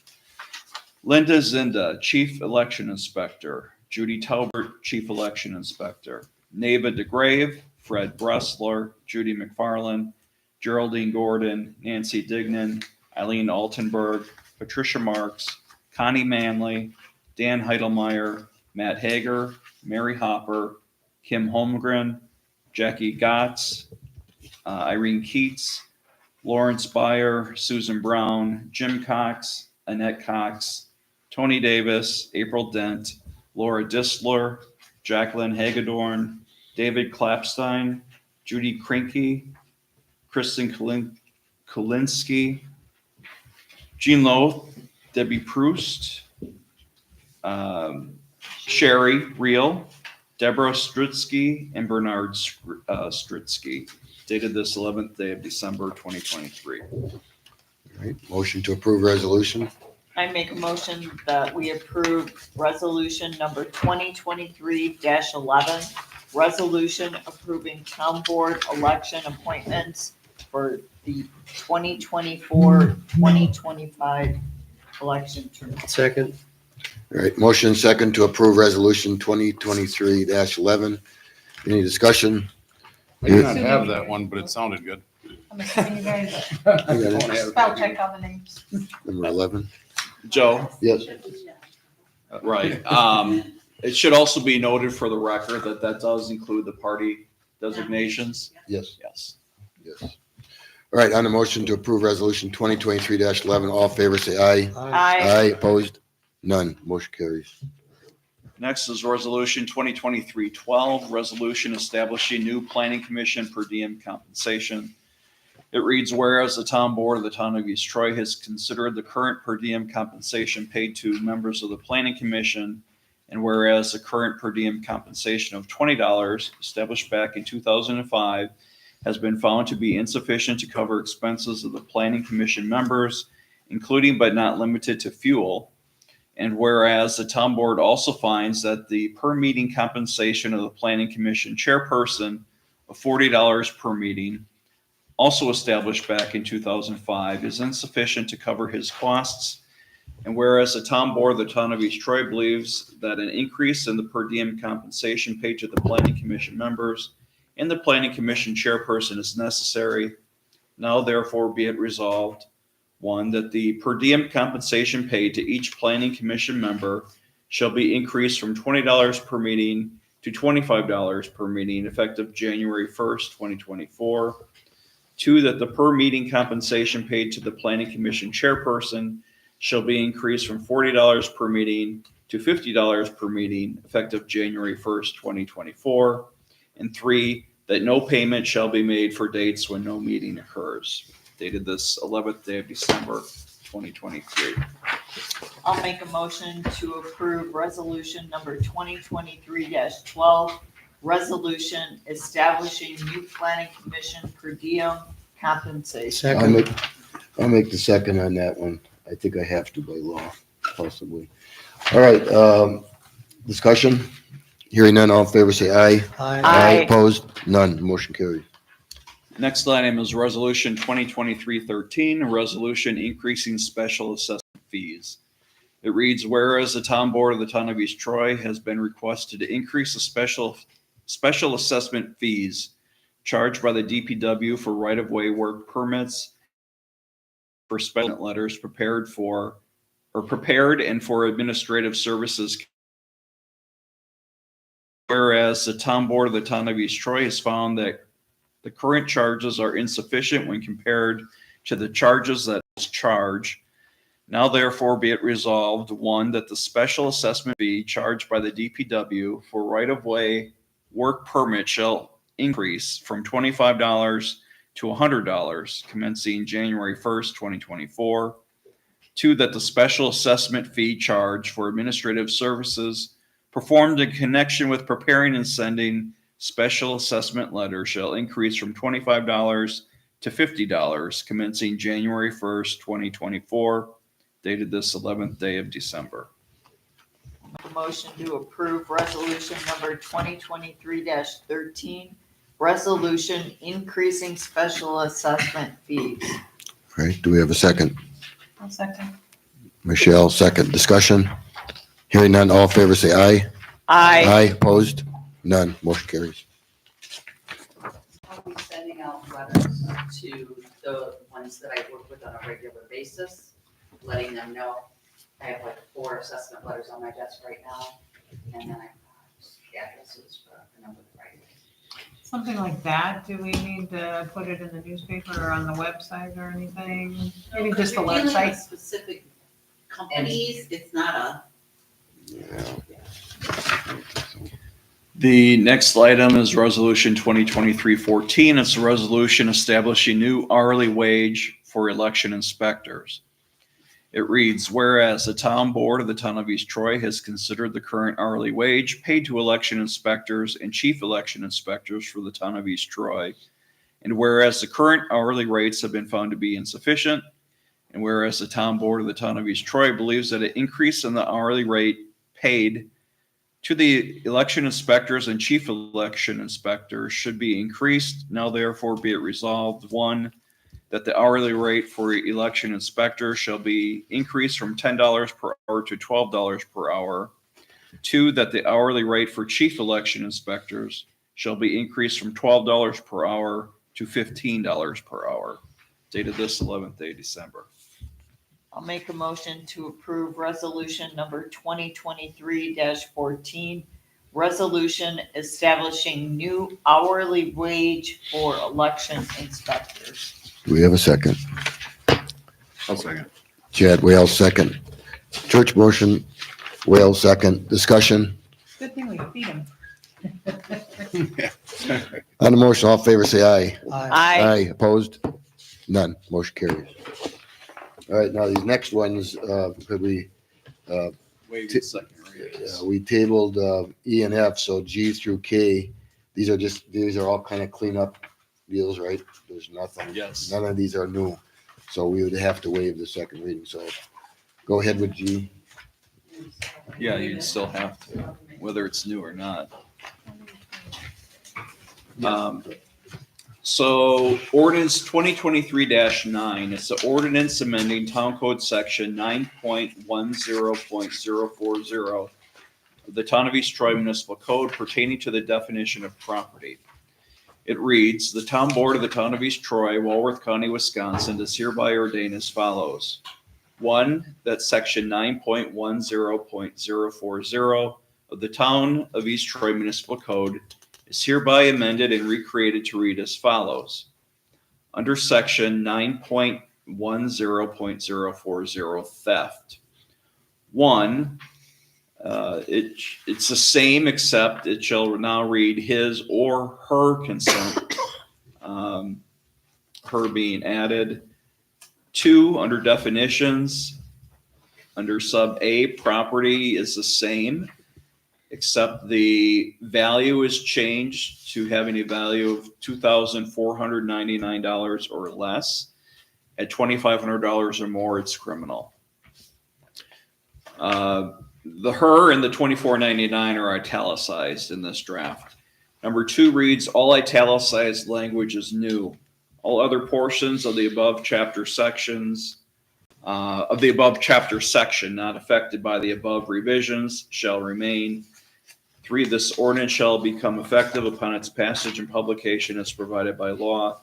Linda Zinda, Chief Election Inspector. Judy Talbert, Chief Election Inspector. Neva DeGrave, Fred Bressler, Judy McFarland, Geraldine Gordon, Nancy Dignan, Eileen Altenberg, Patricia Marks, Connie Manley, Dan Heidelmeyer, Matt Hager, Mary Hopper, Kim Holmgren, Jackie Gotts, Irene Keats, Lawrence Byer, Susan Brown, Jim Cox, Annette Cox, Tony Davis, April Dent, Laura Disler, Jacqueline Hagedorn, David Klapstein, Judy Krinke, Kristen Kolinsky, Jean Lowe, Debbie Proust, Sherry Reel, Deborah Strutsky, and Bernard Strutsky, dated this 11th day of December, 2023. All right, motion to approve resolution. I make a motion that we approve resolution number 2023-11, resolution approving town board election appointments for the 2024-2025 election term. Second. All right, motion second to approve resolution 2023-11. Any discussion? I do not have that one, but it sounded good. I'm assuming you guys I got it. spell check all the names. Number 11. Joe? Yes. Right. It should also be noted for the record that that does include the party designations. Yes. Yes. Yes. All right, on the motion to approve resolution 2023-11, all in favor, say aye. Aye. Opposed? None, motion carries. Next is resolution 2023-12, resolution establishing new planning commission per diem compensation. It reads, whereas the town board of the town of East Troy has considered the current per diem compensation paid to members of the planning commission, and whereas the current per diem compensation of $20 established back in 2005 has been found to be insufficient to cover expenses of the planning commission members, including but not limited to fuel. And whereas the town board also finds that the per meeting compensation of the planning commission chairperson of $40 per meeting, also established back in 2005, is insufficient to cover his costs. And whereas the town board of the town of East Troy believes that an increase in the per diem compensation paid to the planning commission members and the planning commission chairperson is necessary, now therefore be it resolved, one, that the per diem compensation paid to each planning commission member shall be increased from $20 per meeting to $25 per meeting effective January 1st, 2024. Two, that the per meeting compensation paid to the planning commission chairperson shall be increased from $40 per meeting to $50 per meeting effective January 1st, 2024. And three, that no payment shall be made for dates when no meeting occurs. Dated this 11th day of December, 2023. I'll make a motion to approve resolution number 2023-12, resolution establishing new planning commission per diem compensation. I'll make the second on that one. I think I have to by law, possibly. All right, discussion? Hearing none, all in favor, say aye. Aye. Opposed? None, motion carried. Next item is resolution 2023-13, a resolution increasing special assessment fees. It reads, whereas the town board of the town of East Troy has been requested to increase the special assessment fees charged by the DPW for right-of-way work permits for special letters prepared and for administrative services whereas the town board of the town of East Troy has found that the current charges are insufficient when compared to the charges that is charged. Now therefore be it resolved, one, that the special assessment fee charged by the DPW for right-of-way work permit shall increase from $25 to $100 commencing January 1st, 2024. Two, that the special assessment fee charged for administrative services performed in connection with preparing and sending special assessment letters shall increase from $25 to $50 commencing January 1st, 2024, dated this 11th day of December. Make a motion to approve resolution number 2023-13, resolution increasing special assessment fees. All right, do we have a second? I'll second. Michelle, second. Discussion? Hearing none, all in favor say aye. Aye. Aye, opposed? None, motion carries. I'll be sending out letters to the ones that I work with on a regular basis, letting them know. I have like 4 assessment letters on my desk right now, and then I have addresses for the number of right. Something like that, do we need to put it in the newspaper or on the website or anything? Maybe just the You're dealing with website? Specific companies, it's not a. The next item is Resolution 2023-14. It's a resolution establishing new hourly wage for election inspectors. It reads, whereas the town board of the town of East Troy has considered the current hourly wage paid to election inspectors and chief election inspectors for the town of East Troy, and whereas the current hourly rates have been found to be insufficient, and whereas the town board of the town of East Troy believes that an increase in the hourly rate paid to the election inspectors and chief election inspectors should be increased, now therefore be it resolved, one, that the hourly rate for election inspectors shall be increased from $10 per hour to $12 per hour. Two, that the hourly rate for chief election inspectors shall be increased from $12 per hour to $15 per hour. Dated this 11th day of December. I'll make a motion to approve resolution number 2023-14, resolution establishing new hourly wage for election inspectors. Do we have a second? I'll second. Chad Wales, second. Church motion, Wales, second. Discussion? Good thing we feed them. On the motion, all in favor say aye. Aye. Opposed? None, motion carries. All right, now these next ones, could we, Waive the second reading. we tabled E and F, so G through K. These are all kind of cleanup deals, right? There's nothing. Yes. None of these are new, so we would have to waive the second reading, so go ahead with G. Yeah, you'd still have to, whether it's new or not. So ordinance 2023-9, it's the ordinance amending town code section 9.10.040 of the town of East Troy Municipal Code pertaining to the definition of property. It reads, the town board of the town of East Troy, Walworth County, Wisconsin, does hereby ordain as follows. One, that section 9.10.040 of the town of East Troy Municipal Code is hereby amended and recreated to read as follows. Under section 9.10.040 theft. One, it's the same except it shall now read his or her consent, her being added. Two, under definitions, under sub A, property is the same, except the value is changed to having a value of $2,499 or less. At $2,500 or more, it's criminal. The her and the $2,499 are italicized in this draft. Number two reads, all italicized language is new. All other portions of the above chapter sections, of the above chapter section not affected by the above revisions shall remain. Three, this ordinance shall become effective upon its passage and publication as provided by law,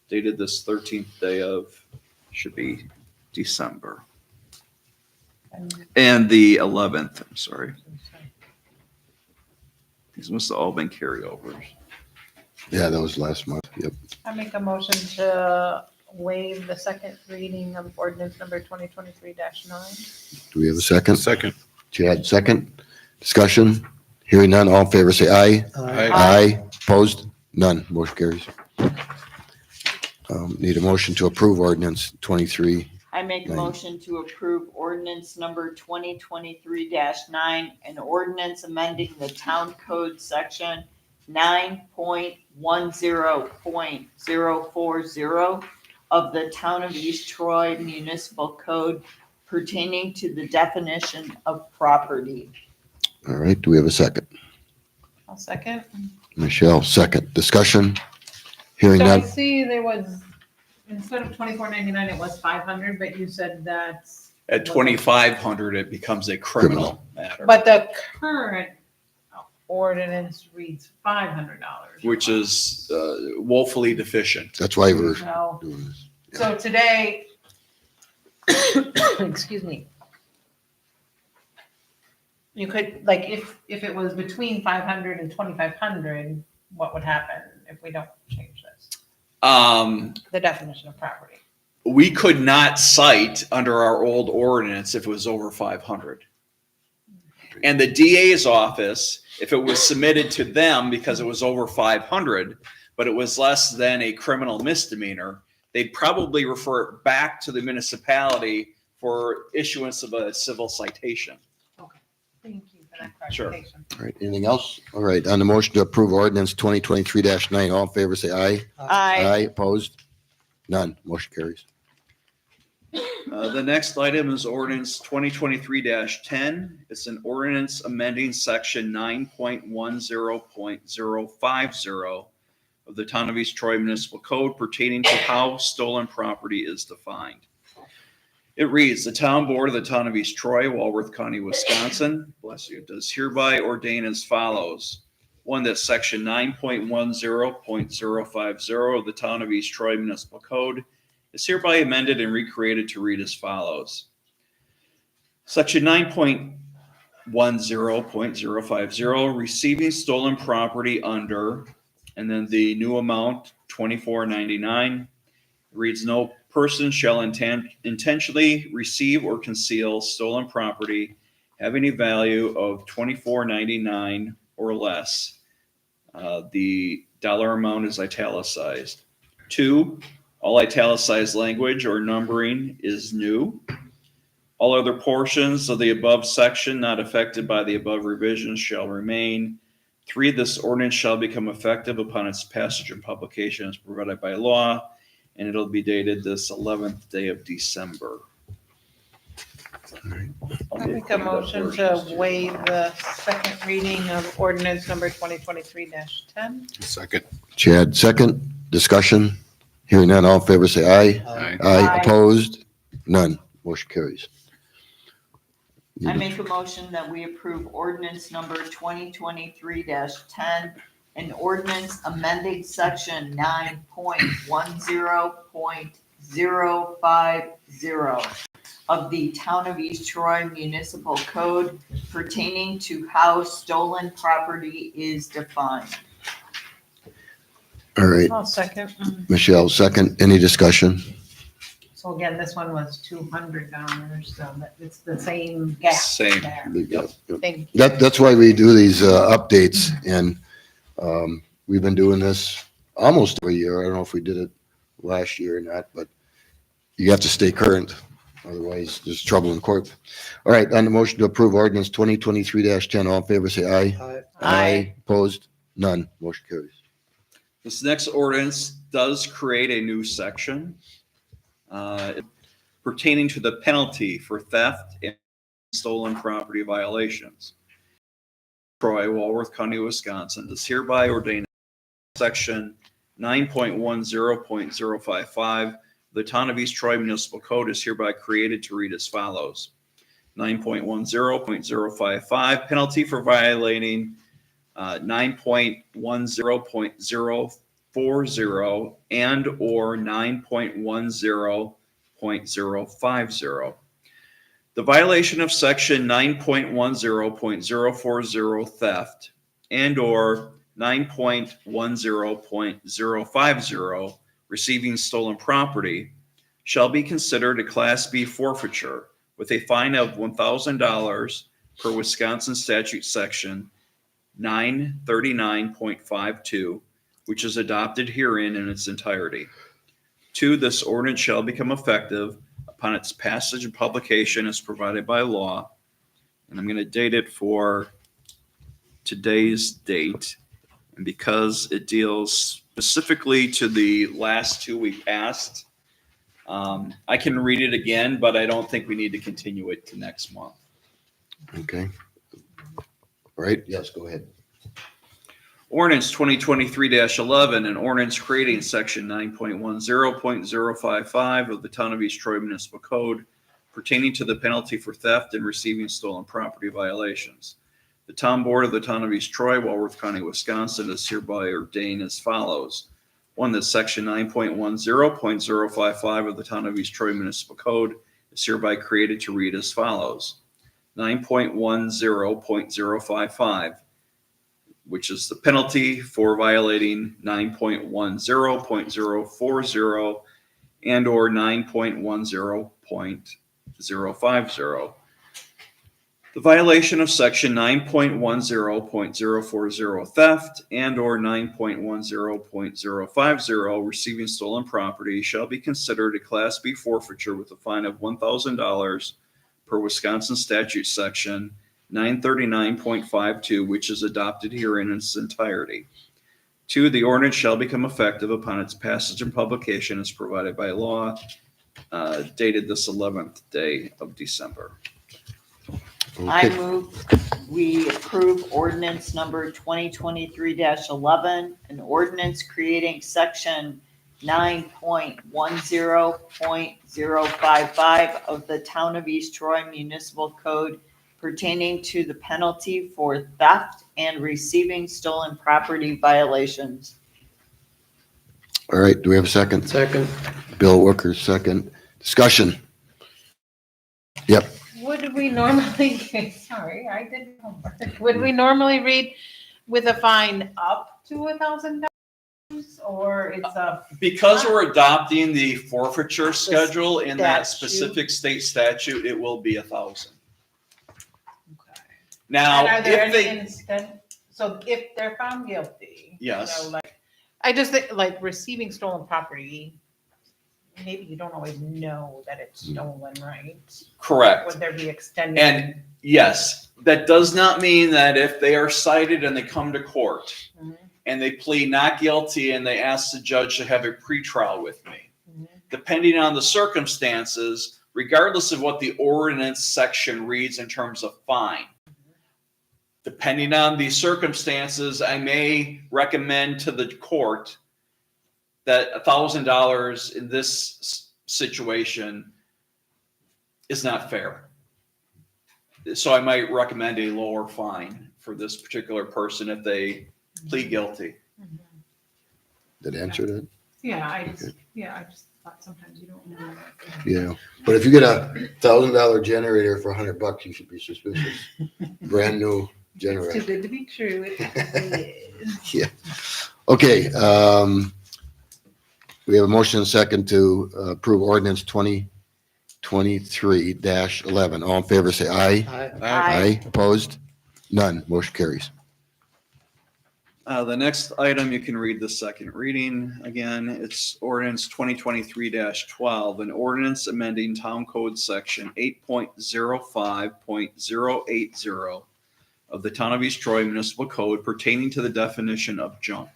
dated this 13th day of, should be December. And the 11th, I'm sorry. These must have all been carryovers. Yeah, that was last month. Yep. I make a motion to waive the second reading of ordinance number 2023-9. Do we have a second? Second. Chad, second. Discussion? Hearing none, all in favor say aye. Aye. Aye. Opposed? None. Motion carries. Need a motion to approve ordinance 23. I make a Nine. motion to approve ordinance number 2023-9, an ordinance amending the town code section 9.10.040 of the Town of East Troy Municipal Code pertaining to the definition of property. All right, do we have a second? I'll second. Michelle, second. Discussion? Hearing So I none. see there was, instead of $24.99, it was $500, but you said that's. At 2,500, it becomes a criminal matter, But the current ordinance reads $500. which is woefully deficient. That's why we're So, doing this. so today, excuse me. You could, like, if it was between 500 and 2,500, what would happen if we don't change this? The definition of property. We could not cite under our old ordinance if it was over 500. And the DA's office, if it was submitted to them because it was over 500, but it was less than a criminal misdemeanor, they'd probably refer it back to the municipality for issuance of a civil citation. Thank you for that Sure. clarification. All right, anything else? All right, on the motion to approve ordinance 2023-9, all in favor say aye. Aye. Opposed? None. Motion carries. The next item is ordinance 2023-10. It's an ordinance amending section 9.10.050 of the Town of East Troy Municipal Code pertaining to how stolen property is defined. It reads, the town board of the Town of East Troy, Walworth County, Wisconsin, bless you, does hereby ordain as follows. One, that section 9.10.050 of the Town of East Troy Municipal Code is hereby amended and recreated to read as follows. Section 9.10.050, receiving stolen property under, and then the new amount, $24.99, reads, no person shall intentionally receive or conceal stolen property having a value of $24.99 or less. The dollar amount is italicized. 2, all italicized language or numbering is new. All other portions of the above section not affected by the above revisions shall remain. 3, this ordinance shall become effective upon its passage and publication as provided by law, and it'll be dated this 11th day of December. I make a motion to waive the second reading of ordinance number 2023-10. Second. Chad, second. Discussion? Hearing none, all in favor say aye. Aye. Aye. Opposed? None. Motion carries. I make a motion that we approve ordinance number 2023-10, an ordinance amending section 9.10.050 of the Town of East Troy Municipal Code pertaining to how stolen property is defined. All right, I'll second. Michelle, second. Any discussion? So again, this one was $200, so it's the same gap Same. there. Yep. Thank you. That's why we do these updates, and we've been doing this almost every year. I don't know if we did it last year or not, but you have to stay current. Otherwise, there's trouble in court. All right, on the motion to approve ordinance 2023-10, all in favor, say aye. Aye. Aye. Opposed? None. Motion carries. This next ordinance does create a new section pertaining to the penalty for theft and stolen property violations. Troy, Walworth County, Wisconsin, does hereby ordain section 9.10.055. The Town of East Troy Municipal Code is hereby created to read as follows. 9.10.055, penalty for violating 9.10.040 and or 9.10.050. The violation of section 9.10.040 theft and/or 9.10.050, receiving stolen property, shall be considered a Class B forfeiture with a fine of $1,000 per Wisconsin statute section 939.52, which is adopted herein in its entirety. 2, this ordinance shall become effective upon its passage and publication as provided by law. And I'm going to date it for today's date. And because it deals specifically to the last 2 we passed, I can read it again, but I don't think we need to continue it to next month. Okay. All right, yes, go ahead. Ordinance 2023-11, an ordinance creating section 9.10.055 of the Town of East Troy Municipal Code pertaining to the penalty for theft and receiving stolen property violations. The Town Board of the Town of East Troy, Walworth County, Wisconsin, is hereby ordained as follows. 1, that section 9.10.055 of the Town of East Troy Municipal Code is hereby created to read as follows. 9.10.055, which is the penalty for violating 9.10.040 and/or 9.10.050. The violation of section 9.10.040 theft and/or 9.10.050 receiving stolen property shall be considered a Class B forfeiture with a fine of $1,000 per Wisconsin statute section 939.52, which is adopted herein in its entirety. 2, the ordinance shall become effective upon its passage and publication as provided by law, dated this 11th day of December. I move we approve ordinance number 2023-11, an ordinance creating section 9.10.055 of the Town of East Troy Municipal Code pertaining to the penalty for theft and receiving stolen property violations. All right, do we have a second? Second. Bill Wooker, second. Discussion. Yep. Would we normally, sorry, I did homework. Would we normally read with a fine up to $1,000 or it's a? Because we're adopting the forfeiture schedule in that statute. specific state statute, it will be 1,000. Okay. Now, And are there if any they, instant, so if they're found guilty? Yes. So like, I just think like receiving stolen property, maybe you don't always know that it's stolen, right? correct. Would there be extended? And yes, that does not mean that if they are cited and they come to court Mhm. and they plead not guilty and they ask the judge to have a pretrial with me, Mhm. depending on the circumstances, regardless of what the ordinance section reads in terms of fine, depending on the circumstances, I may recommend to the court that $1,000 in this situation is not fair. So I might recommend a lower fine for this particular person if they plead guilty. Did I answer that? Yeah, I just thought sometimes you don't know. Yeah. But if you get a $1,000 generator for $100, you should be suspicious. Brand new It's too generator. good to be true. It is. Yeah. Okay. We have a motion and a second to approve ordinance 2023-11. All in favor, say aye. Aye. Aye. Opposed? None. Motion carries. The next item, you can read the second reading again. It's ordinance 2023-12, an ordinance amending Town Code Section 8.05.080 of the Town of East Troy Municipal Code pertaining to the definition of junk.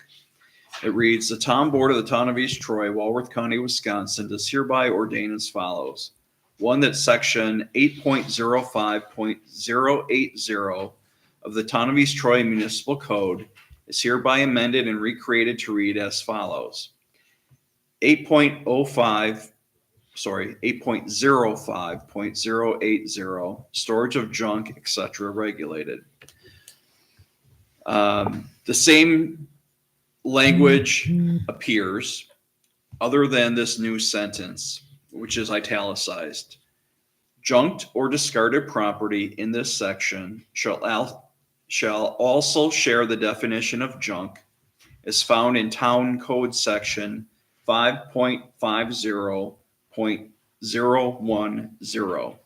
It reads, the Town Board of the Town of East Troy, Walworth County, Wisconsin, does hereby ordain as follows. 1, that Section 8.05.080 of the Town of East Troy Municipal Code is hereby amended and recreated to read as follows. 8.05.080, storage of junk, etc., regulated. The same language appears other than this new sentence, which is italicized. Junked or discarded property in this section shall shall also share the definition of junk as found in Town Code Section 5.50.010.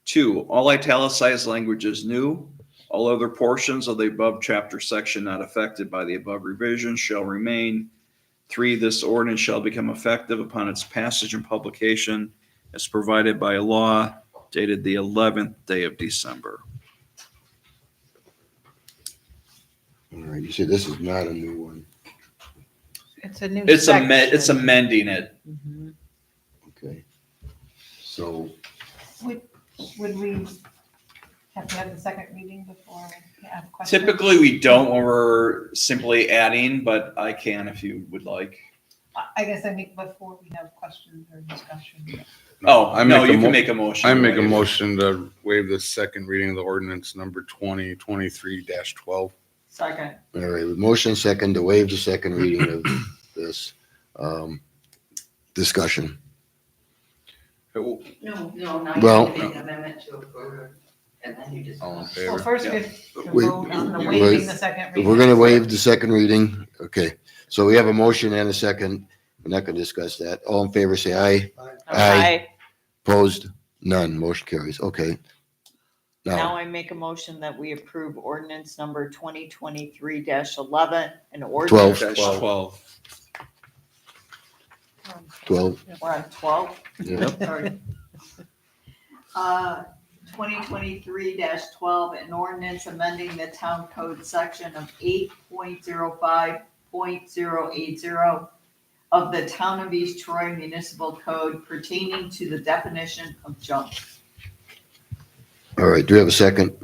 2, all italicized language is new. All other portions of the above chapter section not affected by the above revision shall remain. 3, this ordinance shall become effective upon its passage and publication as provided by law dated the 11th day of December. All right, you said this is not a new one. It's a new It's section. amending it. Mhm. Okay. So, Would we have to have the second reading before we have questions? Typically, we don't when we're simply adding, but I can if you would like. I guess I think before we have questions or discussion. Oh, I no, make a you mo- can make a motion. I to make a waive. motion to waive the second reading of the ordinance number 2023-12. Second. all right, with motion second to waive the second reading of this discussion. No, now Well- you make an amendment to approve, and then you just. All in Well, favor? first we Yeah. have to Wait, vote on the wait. waiving the second reading. We're gonna waive the second reading. Okay, so we have a motion and a second. We're not gonna discuss that. All in favor, say aye. Aye. Opposed? None. Motion carries. Okay. Now Now, I make a motion that we approve ordinance number 2023-11, an 12. ordinance. Dash 12. 12. We're on 12? Yeah. Sorry. 2023-12, an ordinance amending the town code section of 8.05.080 of the Town of East Troy Municipal Code pertaining to the definition of junk. All right, do we have a second?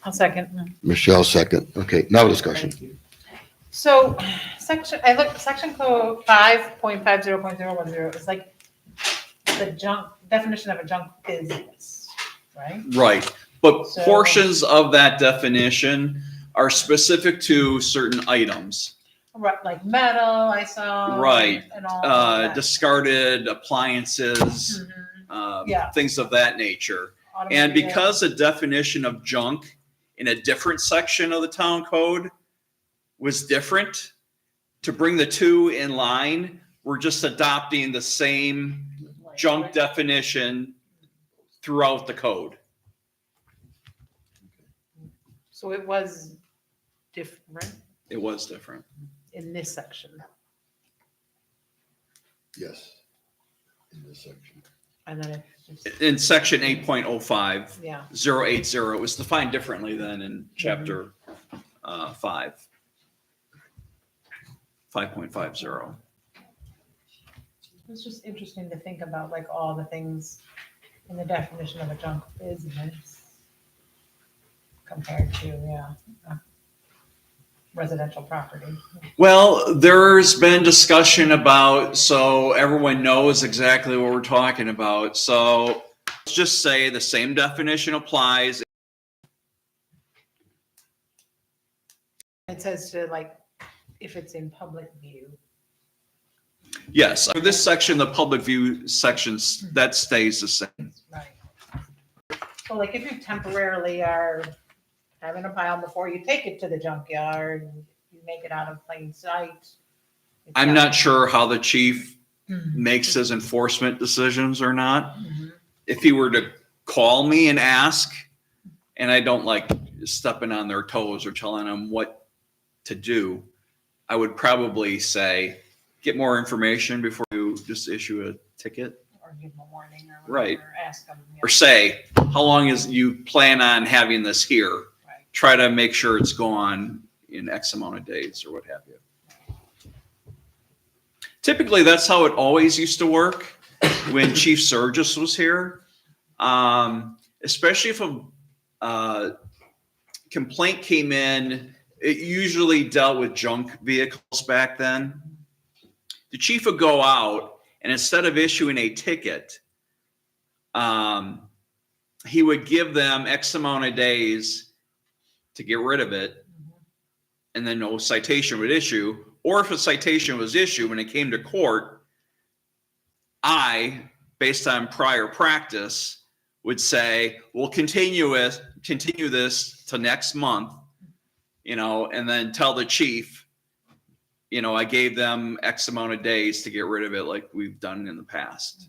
I'll second. Michelle, second. Okay, now discussion. So section code 5.50.010 is like the junk, definition of a junk business, right? Right, but So- portions of that definition are specific to certain items. Right, like metal, I saw. Right. And all of that. Discarded appliances, Mhm. Yeah. things of that nature. And Automobile. because the definition of junk in a different section of the town code was different, to bring the two in line, we're just adopting the same junk definition throughout the code. So it was different It was different. in this section. Yes. In this section. And then it's just, In section 8.05, yeah. 080, it was defined differently than in chapter 5. 5.50. It's just interesting to think about like all the things in the definition of a junk business compared to, a residential property. Well, there's been discussion about, so everyone knows exactly what we're talking about. So let's just say the same definition applies. It says to like, if it's in public view. Yes, for this section, the public view sections, that stays the same. Right. So like if you temporarily are having a pile before you take it to the junkyard, you make it out of plain sight. I'm not sure how the chief Mhm. makes his enforcement decisions or not. Mhm. If he were to call me and ask, and I don't like stepping on their toes or telling them what to do, I would probably say, get more information before you just issue a ticket. Or give them a warning or Right. whatever, ask them. Or say, how long is you plan on having this here? Try to make sure it's gone in X amount of days or what have you. Typically, that's how it always used to work when Chief Surgis was here. Especially if a complaint came in, it usually dealt with junk vehicles back then. The chief would go out and instead of issuing a ticket, he would give them X amount of days to get rid of it, and then no citation would issue. Or if a citation was issued when it came to court, I, based on prior practice, would say, we'll continue with continue this to next month, and then tell the chief, I gave them X amount of days to get rid of it like we've done in the past.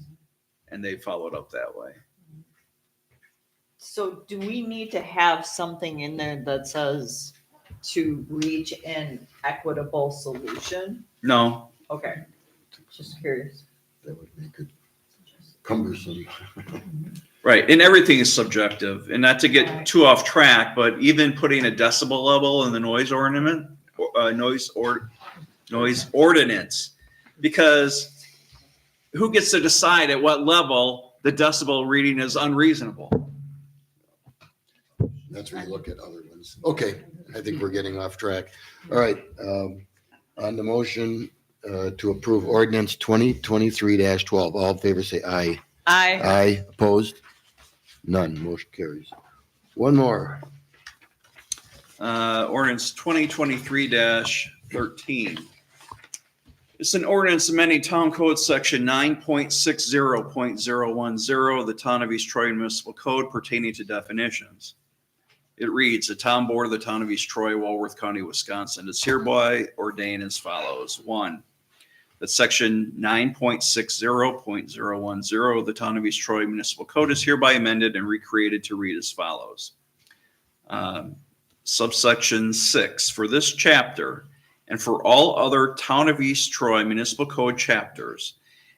And they followed up that way. So do we need to have something in there that says to reach an equitable solution? No, Okay, just curious. That would make it cumbersome. right. And everything is subjective, and not to get too off track, but even putting a decibel level in the noise ordinance, because who gets to decide at what level the decibel reading is unreasonable? That's where you look at other ones. Okay, I think we're getting off track. All right, on the motion to approve ordinance 2023-12, all in favor say aye. Aye. Aye, opposed? None, motion carries. One more. Ordinance 2023-13. It's an ordinance amending Town Code Section 9.60.010 of the Town of East Troy Municipal Code pertaining to definitions. It reads, the Town Board of the Town of East Troy, Walworth County, Wisconsin is hereby ordained as follows. 1, that Section 9.60.010 of the Town of East Troy Municipal Code is hereby amended and recreated to read as follows. Subsection 6, for this chapter and for all other Town of East Troy Municipal Code chapters,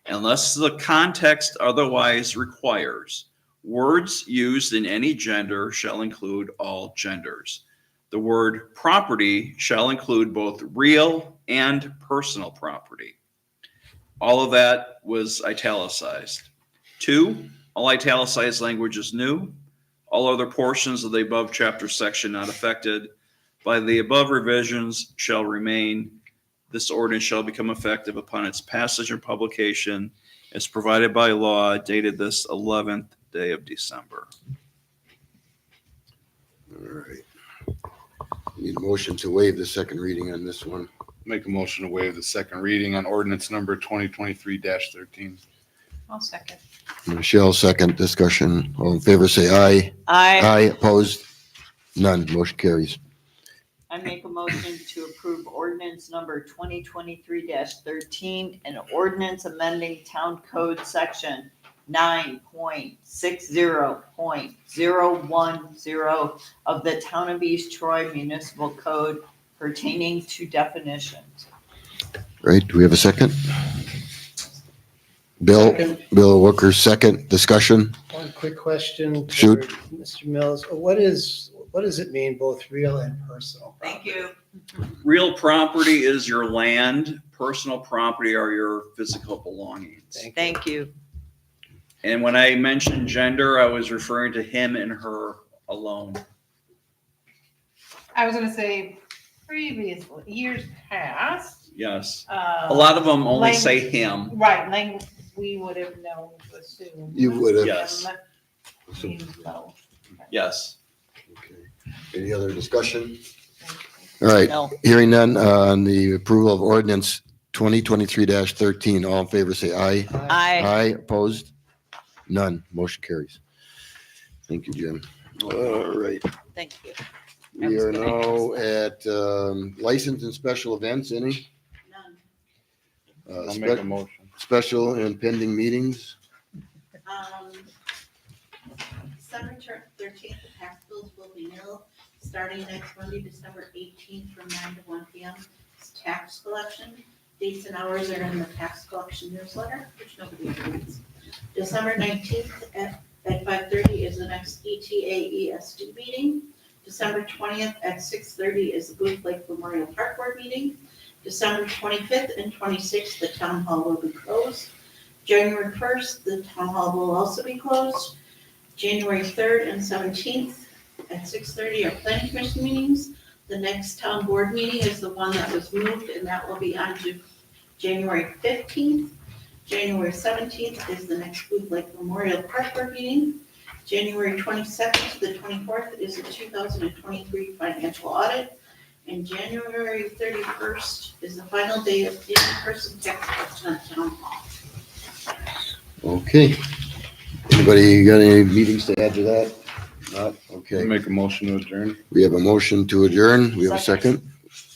unless the context otherwise requires, words used in any gender shall include all genders. The word property shall include both real and personal property. All of that was italicized. 2, all italicized language is new. All other portions of the above chapter section not affected by the above revisions shall remain. This ordinance shall become effective upon its passage and publication as provided by law dated this 11th day of December. All right. Need a motion to waive the second reading on this one. Make a motion to waive the second reading on ordinance number 2023-13. I'll second. Michelle, second. Discussion. All in favor say aye. Aye. Aye, opposed? None, motion carries. I make a motion to approve ordinance number 2023-13, an ordinance amending Town Code Section 9.60.010 of the Town of East Troy Municipal Code pertaining to definitions. Right, do we have a second? Bill Wooker, second. Discussion. One quick question. for Shoot. Mr. Mills, what does it mean, both real and personal? Thank you. Real property is your land. Personal property are your physical belongings. Thank you. And when I mentioned gender, I was referring to him and her alone. I was gonna say previous years past. Yes. A lot of them only say him. Right, language we would have known to assume. You would have. Yes. Means no. Yes. Any other discussion? All right, No. hearing none on the approval of ordinance 2023-13. All in favor say aye. Aye. Aye, opposed? None, motion carries. Thank you, Jim. All right, Thank you. we are now at license and special events, any? None. I'll make a motion. Special and pending meetings? December 13th, the tax bills will be nil, starting next Monday, December 18th from 9 to 1 p.m. It's tax collection. Dates and hours are in the tax collection newsletter, which nobody reads. December 19th at 5:30 is the next ETA ESD meeting. December 20th at 6:30 is the Booth Lake Memorial Park Board meeting. December 25th and 26th, the town hall will be closed. January 1st, the town hall will also be closed. January 3rd and 17th at 6:30 are planning commission meetings. The next town board meeting is the one that was moved, and that will be on January 15th. January 17th is the next Booth Lake Memorial Park Board meeting. January 22nd to the 24th is the 2023 financial audit. And January 31st is the final day of in-person tax collection at town hall. Okay. Anybody got any meetings to add to that? Not, okay. Okay, Make a motion to adjourn. we have a motion to adjourn. We have a second.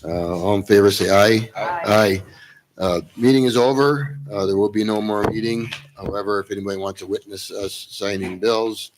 All in favor, say aye. Aye. Meeting is over. There will be no more meeting. However, if anybody wants to witness us signing bills,